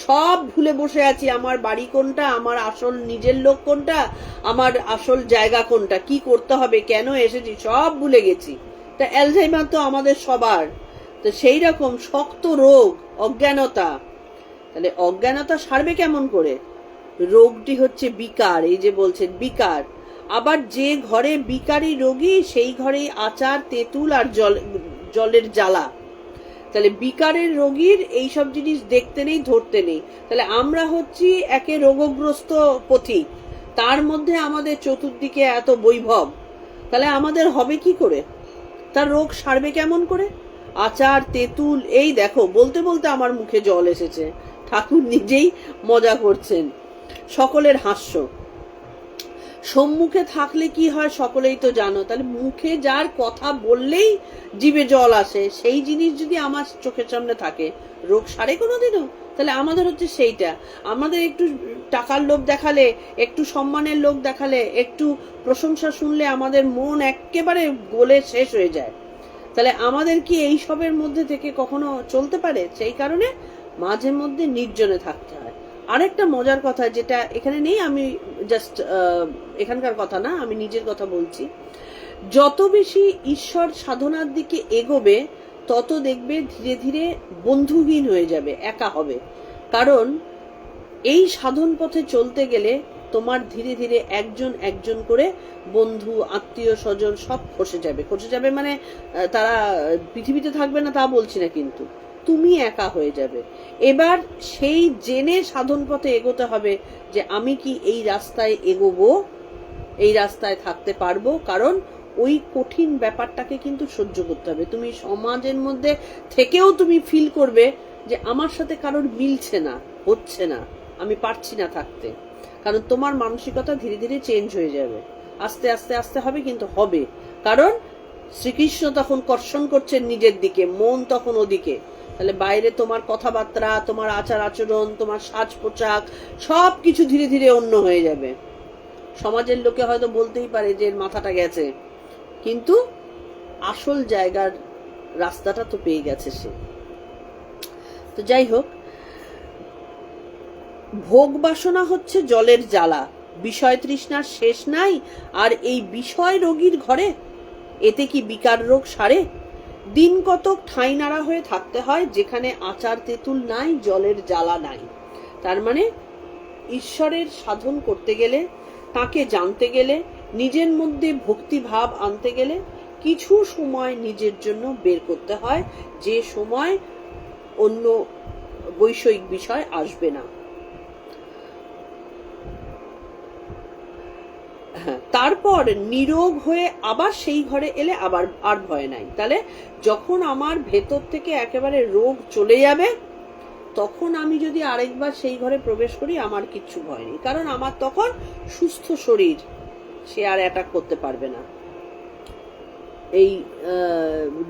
সব ভুলে বসে আছি। আমার বাড়ি কোনটা, আমার আসল নিজের লোক কোনটা, আমার আসল জায়গা কোনটা, কি করতে হবে, কেন এসেছি, সব ভুলে গেছি। তা অ্যালজাইমার তো আমাদের সবার। তো সেই রকম শক্ত রোগ অজ্ঞানতা। তাহলে অজ্ঞানতা সারবে কেমন করে? রোগটি হচ্ছে বিকার, এই যে বলছেন বিকার। আবার যে ঘরে বিকারী রোগী সেই ঘরেই আচার, তেঁতুল আর জলের জ্বালা। তাহলে বিকারের রোগীর এইসব জিনিস দেখতে নেই, ধরতে নেই। তাহলে আমরা হচ্ছি একে রোগগ্রস্ত পথিক, তার মধ্যে আমাদের চতুর্দিকে এত বৈভব, তাহলে আমাদের হবে কি করে? তার রোগ সারবে কেমন করে? আচার, তেঁতুল, এই দেখো বলতে বলতে আমার মুখে জল এসেছে। ঠাকুর নিজেই মজা করছেন। সকলের হাস্য। সম্মুখে থাকলে কি হয় সকলেই তো জানো। তাহলে মুখে যার কথা বললেই জিভে জল আসে, সেই জিনিস যদি আমার চোখের সামনে থাকে, রোগ সারে কোনোদিনও? তাহলে আমাদের হচ্ছে সেইটা। আমাদের একটু টাকার লোভ দেখালে, একটু সম্মানের লোভ দেখালে, একটু প্রশংসা শুনলে আমাদের মন একেবারে গলে শেষ হয়ে যায়। তাহলে আমাদের কি এই সবের মধ্যে থেকে কখনো চলতে পারে? সেই কারণে মাঝে মধ্যে নির্জনে থাকতে হয়। আরেকটা মজার কথা, যেটা এখানে নেই, আমি জাস্ট এখানকার কথা না, আমি নিজের কথা বলছি। যত বেশি ঈশ্বর সাধনার দিকে এগোবে, তত দেখবে ধীরে ধীরে বন্ধুহীন হয়ে যাবে, একা হবে। কারণ এই সাধন পথে চলতে গেলে তোমার ধীরে ধীরে একজন একজন করে বন্ধু, আত্মীয় স্বজন সব খসে যাবে। খসে যাবে মানে তারা পৃথিবীতে থাকবে না তা বলছি না, কিন্তু তুমি একা হয়ে যাবে। এবার সেই জেনে সাধন পথে এগোতে হবে যে আমি কি এই রাস্তায় এগোবো, এই রাস্তায় থাকতে পারবো। কারণ ওই কঠিন ব্যাপারটাকে কিন্তু সহ্য করতে হবে। তুমি সমাজের মধ্যে থেকেও তুমি ফিল করবে যে আমার সাথে কারোর মিলছে না, হচ্ছে না, আমি পারছি না থাকতে। কারণ তোমার মানসিকতা ধীরে ধীরে চেঞ্জ হয়ে যাবে, আস্তে আস্তে আস্তে হবে, কিন্তু হবে। কারণ শ্রীকৃষ্ণ তখন কর্ষণ করছেন নিজের দিকে, মন তখন ওদিকে। তাহলে বাইরে তোমার কথাবার্তা, তোমার আচার আচরণ, তোমার সাজ পোশাক সবকিছু ধীরে ধীরে অন্য হয়ে যাবে। সমাজের লোকে হয়তো বলতেই পারে যে এর মাথাটা গেছে, কিন্তু আসল জায়গার রাস্তাটা তো পেয়ে গেছে সে। তো যাই হোক, ভোগ বাসনা হচ্ছে জলের জ্বালা, বিষয় তৃষ্ণার শেষ নাই। আর এই বিষয় রোগীর ঘরে এতে কি বিকার রোগ সারে? দিন কতক ঠাঁই নাড়া হয়ে থাকতে হয়, যেখানে আচার তেঁতুল নাই, জলের জ্বালা নাই। তার মানে ঈশ্বরের সাধন করতে গেলে, তাকে জানতে গেলে, নিজের মধ্যে ভক্তি ভাব আনতে গেলে কিছু সময় নিজের জন্য বের করতে হয়, যে সময় অন্য বৈষয়িক বিষয় আসবে না। তারপর নিরোগ হয়ে আবার সেই ঘরে এলে আবার আর ভয় নাই। তাহলে যখন আমার ভেতর থেকে একেবারে রোগ চলে যাবে, তখন আমি যদি আরেকবার সেই ঘরে প্রবেশ করি, আমার কিচ্ছু ভয় নেই। কারণ আমার তখন সুস্থ শরীর, সে আর অ্যাটাক করতে পারবে না। এই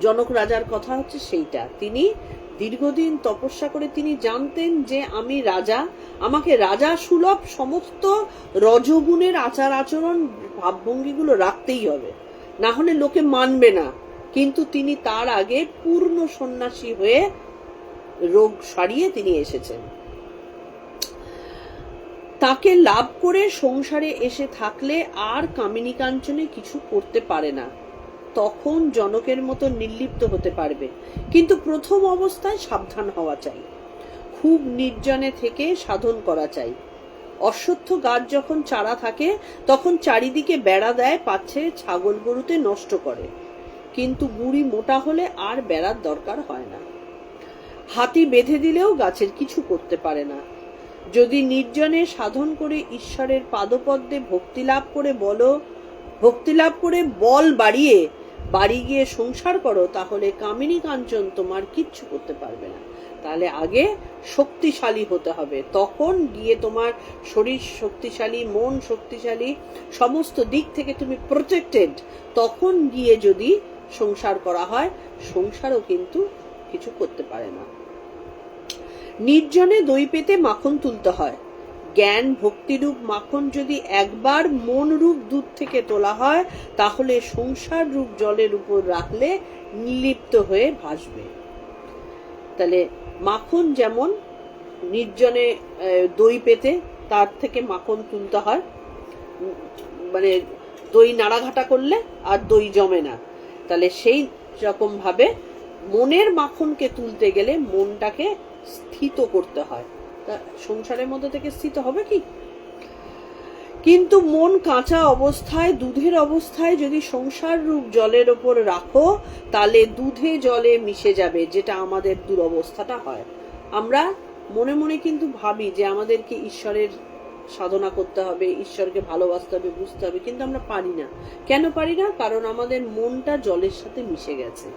জনক রাজার কথা হচ্ছে সেইটা। তিনি দীর্ঘদিন তপস্যা করে তিনি জানতেন যে আমি রাজা, আমাকে রাজা সুলভ সমস্ত রজগুণের আচার আচরণ ভাবভঙ্গিগুলো রাখতেই হবে, না হলে লোকে মানবে না। কিন্তু তিনি তার আগে পূর্ণ সন্ন্যাসী হয়ে রোগ সারিয়ে তিনি এসেছেন। তাকে লাভ করে সংসারে এসে থাকলে আর কামিনী কাঞ্চনে কিছু করতে পারে না, তখন জনকের মতো নির্লিপ্ত হতে পারবে। কিন্তু প্রথম অবস্থায় সাবধান হওয়া চাই। খুব নির্জনে থেকে সাধন করা চাই। অশ্বত্থ গাছ যখন চারা থাকে তখন চারিদিকে বেড়া দেয়, পাচ্ছে ছাগল গরুতে নষ্ট করে, কিন্তু গুড়ি মোটা হলে আর বেড়ার দরকার হয় না। হাতি বেঁধে দিলেও গাছের কিছু করতে পারে না। যদি নির্জনে সাধন করে ঈশ্বরের পাদপদ্মে ভক্তি লাভ করে বল বাড়িয়ে বাড়ি গিয়ে সংসার করো, তাহলে কামিনী কাঞ্চন তোমার কিচ্ছু করতে পারবে না। তাহলে আগে শক্তিশালী হতে হবে, তখন গিয়ে তোমার শরীর শক্তিশালী, মন শক্তিশালী, সমস্ত দিক থেকে তুমি প্রোটেক্টেড, তখন গিয়ে যদি সংসার করা হয়, সংসারও কিন্তু কিছু করতে পারে না। নির্জনে দই পেতে মাখন তুলতে হয়। জ্ঞান ভক্তিরূপ মাখন যদি একবার মন রূপ দুধ থেকে তোলা হয়, তাহলে সংসার রূপ জলের উপর রাখলে নির্লিপ্ত হয়ে ভাসবে। তাহলে মাখন যেমন নির্জনে দই পেতে তার থেকে মাখন তুলতে হয়, মানে দই নাড়াঘাটা করলে আর দই জমে না। তাহলে সেই রকম ভাবে মনের মাখনকে তুলতে গেলে মনটাকে স্থিত করতে হয়। তা সংসারের মধ্যে থেকে স্থিত হবে কি? কিন্তু মন কাঁচা অবস্থায়, দুধের অবস্থায় যদি সংসার রূপ জলের ওপর রাখো, তাহলে দুধে জলে মিশে যাবে, যেটা আমাদের দুরবস্থাটা হয়। আমরা মনে মনে কিন্তু ভাবি যে আমাদেরকে ঈশ্বরের সাধনা করতে হবে, ঈশ্বরকে ভালোবাসতে হবে, বুঝতে হবে, কিন্তু আমরা পারি না। কেন পারি না? কারণ আমাদের মনটা জলের সাথে মিশে গেছে।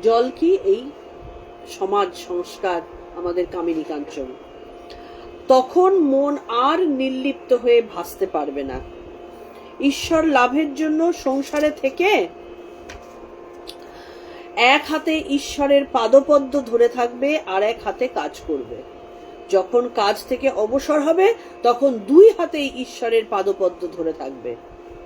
জল কি? এই সমাজ সংস্কার, আমাদের কামিনী কাঞ্চন। তখন মন আর নির্লিপ্ত হয়ে ভাসতে পারবে না। ঈশ্বর লাভের জন্য সংসারে থেকে এক হাতে ঈশ্বরের পাদপদ্ম ধরে থাকবে, আর এক হাতে কাজ করবে। যখন কাজ থেকে অবসর হবে, তখন দুই হাতেই ঈশ্বরের পাদপদ্ম ধরে থাকবে।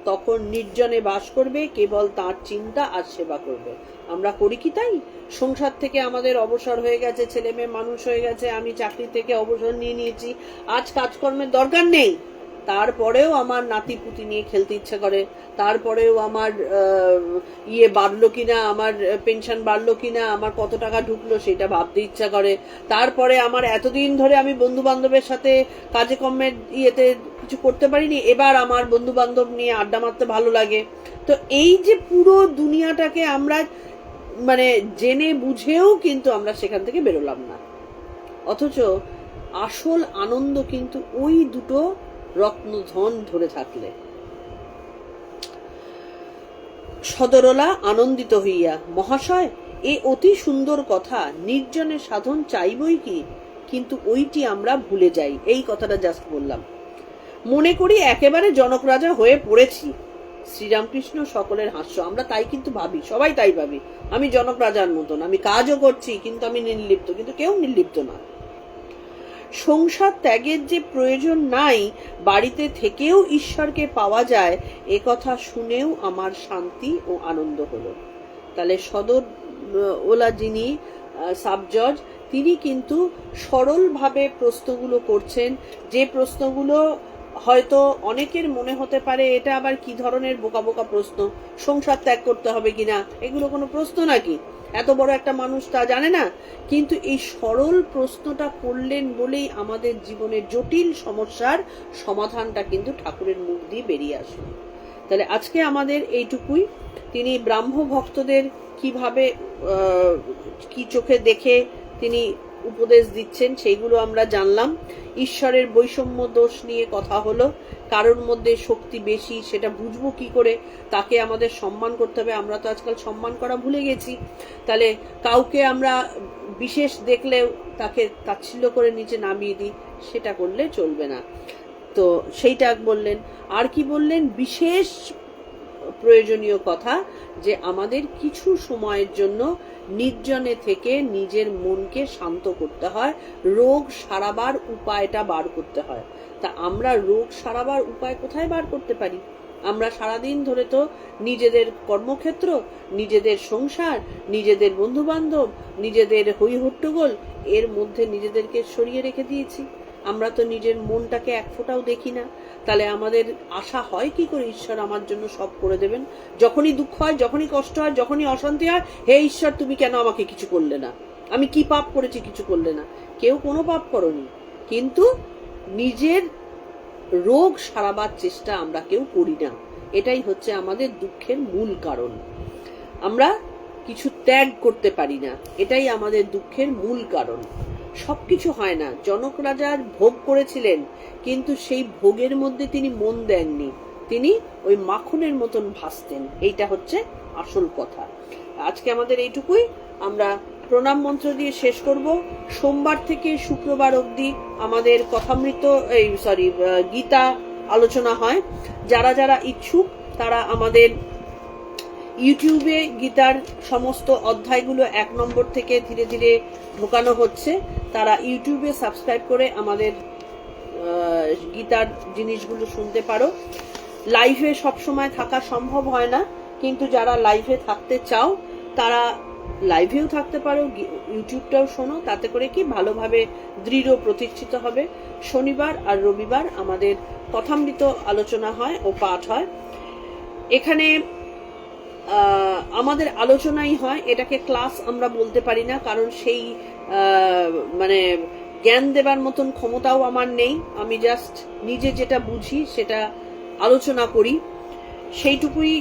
তখন নির্জনে বাস করবে, কেবল তার চিন্তা আর সেবা করবে। আমরা করি কি তাই? সংসার থেকে আমাদের অবসর হয়ে গেছে, ছেলে মেয়ে মানুষ হয়ে গেছে, আমি চাকরি থেকে অবসর নিয়ে নিয়েছি, আজ কাজকর্মের দরকার নেই, তারপরেও আমার নাতি পুতি নিয়ে খেলতে ইচ্ছা করে, তারপরেও আমার বাড়লো কিনা, আমার পেনশন বাড়লো কিনা, আমার কত টাকা ঢুকলো সেটা ভাবতে ইচ্ছা করে, তারপরে আমার এতদিন ধরে আমি বন্ধু বান্ধবের সাথে কাজে কর্মের কিছু করতে পারিনি, এবার আমার বন্ধু বান্ধব নিয়ে আড্ডা মারতে ভালো লাগে। তো এই যে পুরো দুনিয়াটাকে আমরা মানে জেনে বুঝেও কিন্তু আমরা সেখান থেকে বেরোলাম না। অথচ আসল আনন্দ কিন্তু ওই দুটো রত্নধন ধরে থাকলে। সদরলা আনন্দিত হইয়া, মহাশয়, এ অতি সুন্দর কথা, নির্জনে সাধন চাইবই কি, কিন্তু ওইটি আমরা ভুলে যাই। এই কথাটা জাস্ট বললাম। মনে করি একেবারে জনক রাজা হয়ে পড়েছি। শ্রীরামকৃষ্ণ সকলের হাস্য। আমরা তাই কিন্তু ভাবি, সবাই তাই ভাবি, আমি জনক রাজার মতন, আমি কাজও করছি কিন্তু আমি নির্লিপ্ত। কিন্তু কেউ নির্লিপ্ত না। সংসার ত্যাগের যে প্রয়োজন নাই, বাড়িতে থেকেও ঈশ্বরকে পাওয়া যায়, এ কথা শুনেও আমার শান্তি ও আনন্দ হলো। তাহলে সদর ওলা যিনি সাব জজ, তিনি কিন্তু সরলভাবে প্রশ্নগুলো করছেন, যে প্রশ্নগুলো হয়তো অনেকের মনে হতে পারে এটা আবার কি ধরনের বোকা বোকা প্রশ্ন, সংসার ত্যাগ করতে হবে কিনা, এগুলো কোনো প্রশ্ন নাকি? এত বড় একটা মানুষ তা জানে না? কিন্তু এই সরল প্রশ্নটা করলেন বলেই আমাদের জীবনের জটিল সমস্যার সমাধানটা কিন্তু ঠাকুরের মুখ দিয়ে বেরিয়ে আসে। তাহলে আজকে আমাদের এইটুকুই। তিনি ব্রাহ্ম ভক্তদের কিভাবে কি চোখে দেখে তিনি উপদেশ দিচ্ছেন সেইগুলো আমরা জানলাম। ঈশ্বরের বৈষম্য দোষ নিয়ে কথা হলো। কারোর মধ্যে শক্তি বেশি, সেটা বুঝবো কি করে? তাকে আমাদের সম্মান করতে হবে। আমরা তো আজকাল সম্মান করা ভুলে গেছি। তাহলে কাউকে আমরা বিশেষ দেখলে তাকে তাচ্ছিল্য করে নিচে নামিয়ে দিই, সেটা করলে চলবে না। তো সেইটা বললেন। আর কি বললেন? বিশেষ প্রয়োজনীয় কথা যে আমাদের কিছু সময়ের জন্য নির্জনে থেকে নিজের মনকে শান্ত করতে হয়, রোগ সারাবার উপায়টা বার করতে হয়। তা আমরা রোগ সারাবার উপায় কোথায় বার করতে পারি? আমরা সারাদিন ধরে তো নিজেদের কর্মক্ষেত্র, নিজেদের সংসার, নিজেদের বন্ধু বান্ধব, নিজেদের হই হট্টগোল, এর মধ্যে নিজেদেরকে সরিয়ে রেখে দিয়েছি। আমরা তো নিজের মনটাকে এক ফোঁটাও দেখি না। তাহলে আমাদের আশা হয় কি করে ঈশ্বর আমার জন্য সব করে দেবেন? যখনই দুঃখ হয়, যখনই কষ্ট হয়, যখনই অশান্তি হয়, হে ঈশ্বর তুমি কেন আমাকে কিছু করলে না? আমি কি পাপ করেছি? কিছু করলে না, কেউ কোনো পাপ করনি, কিন্তু নিজের রোগ সারাবার চেষ্টা আমরা কেউ করি না। এটাই হচ্ছে আমাদের দুঃখের মূল কারণ। আমরা কিছু ত্যাগ করতে পারি না, এটাই আমাদের দুঃখের মূল কারণ। সবকিছু হয় না। জনক রাজার ভোগ করেছিলেন, কিন্তু সেই ভোগের মধ্যে তিনি মন দেননি, তিনি ওই মাখনের মতন ভাসতেন। এইটা হচ্ছে আসল কথা। আজকে আমাদের এইটুকুই। আমরা প্রণাম মন্ত্র দিয়ে শেষ করব। সোমবার থেকে শুক্রবার অবধি আমাদের কথামৃত গীতা আলোচনা হয়। যারা যারা ইচ্ছুক তারা আমাদের ইউটিউবে গীতার সমস্ত অধ্যায়গুলো 1 নম্বর থেকে ধীরে ধীরে ঢোকানো হচ্ছে, তারা ইউটিউবে সাবস্ক্রাইব করে আমাদের গীতার জিনিসগুলো শুনতে পারো। লাইভে সবসময় থাকা সম্ভব হয় না, কিন্তু যারা লাইভে থাকতে চাও তারা লাইভেও থাকতে পারো, ইউটিউবটাও শোনো। তাতে করে কি ভালোভাবে দৃঢ় প্রতিষ্ঠিত হবে। শনিবার আর রবিবার আমাদের কথামৃত আলোচনা হয় ও পাঠ হয়। এখানে আমাদের আলোচনাই হয়, এটাকে ক্লাস আমরা বলতে পারি না, কারণ সেই মানে জ্ঞান দেবার মতন ক্ষমতাও আমার নেই। আমি জাস্ট নিজে যেটা বুঝি সেটা আলোচনা করি, সেইটুকুই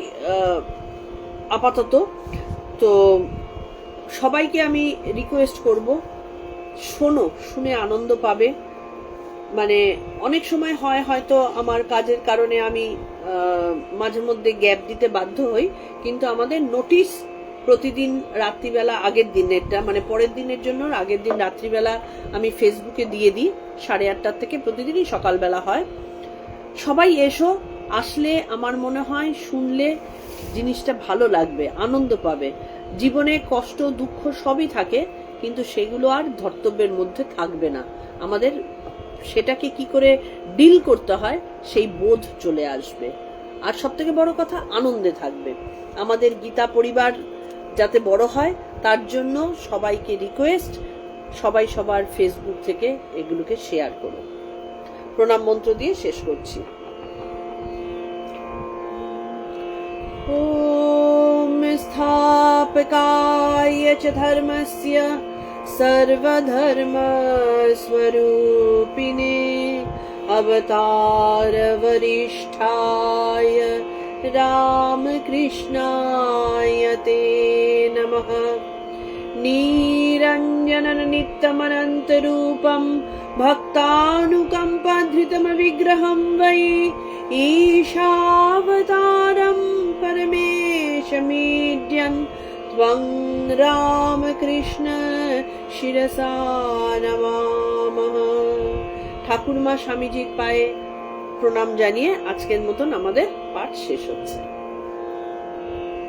আপাতত। তো সবাইকে আমি রিকোয়েস্ট করব, শোনো, শুনে আনন্দ পাবে। মানে অনেক সময় হয় হয়তো আমার কাজের কারণে আমি মাঝে মধ্যে গ্যাপ দিতে বাধ্য হই, কিন্তু আমাদের নোটিশ প্রতিদিন রাত্রিবেলা, আগের দিনেরটা মানে পরের দিনের জন্য আগের দিন রাত্রিবেলা আমি ফেসবুকে দিয়ে দিই। 8:30 থেকে প্রতিদিনই সকালবেলা হয়। সবাই এসো, আসলে আমার মনে হয় শুনলে জিনিসটা ভালো লাগবে, আনন্দ পাবে। জীবনে কষ্ট দুঃখ সবই থাকে, কিন্তু সেগুলো আর ধর্তব্যের মধ্যে থাকবে না। আমাদের সেটাকে কি করে ডিল করতে হয় সেই বোধ চলে আসবে। আর সব থেকে বড় কথা, আনন্দে থাকবে। আমাদের গীতা পরিবার যাতে বড় হয় তার জন্য সবাইকে রিকোয়েস্ট, সবাই সবার ফেসবুক থেকে এগুলোকে শেয়ার করো। প্রণাম মন্ত্র দিয়ে শেষ করছি। ওম স্থাপকায় চ ধর্মস্য सर्वधर्मस्वरूपिणे अवतार वरिष्ठाय रामकृष्णाय ते नमः। निरञ्जनं नित्यमनन्तरूपं भक्तानुकम्पधृतमविग्रहं वै ईशावतारं परमेशमीड्यन् त्वं रामकृष्ण शिरसा नमामः। ঠাকুরমা স্বামীজির পায়ে প্রণাম জানিয়ে আজকের মতন আমাদের পাঠ শেষ হচ্ছে।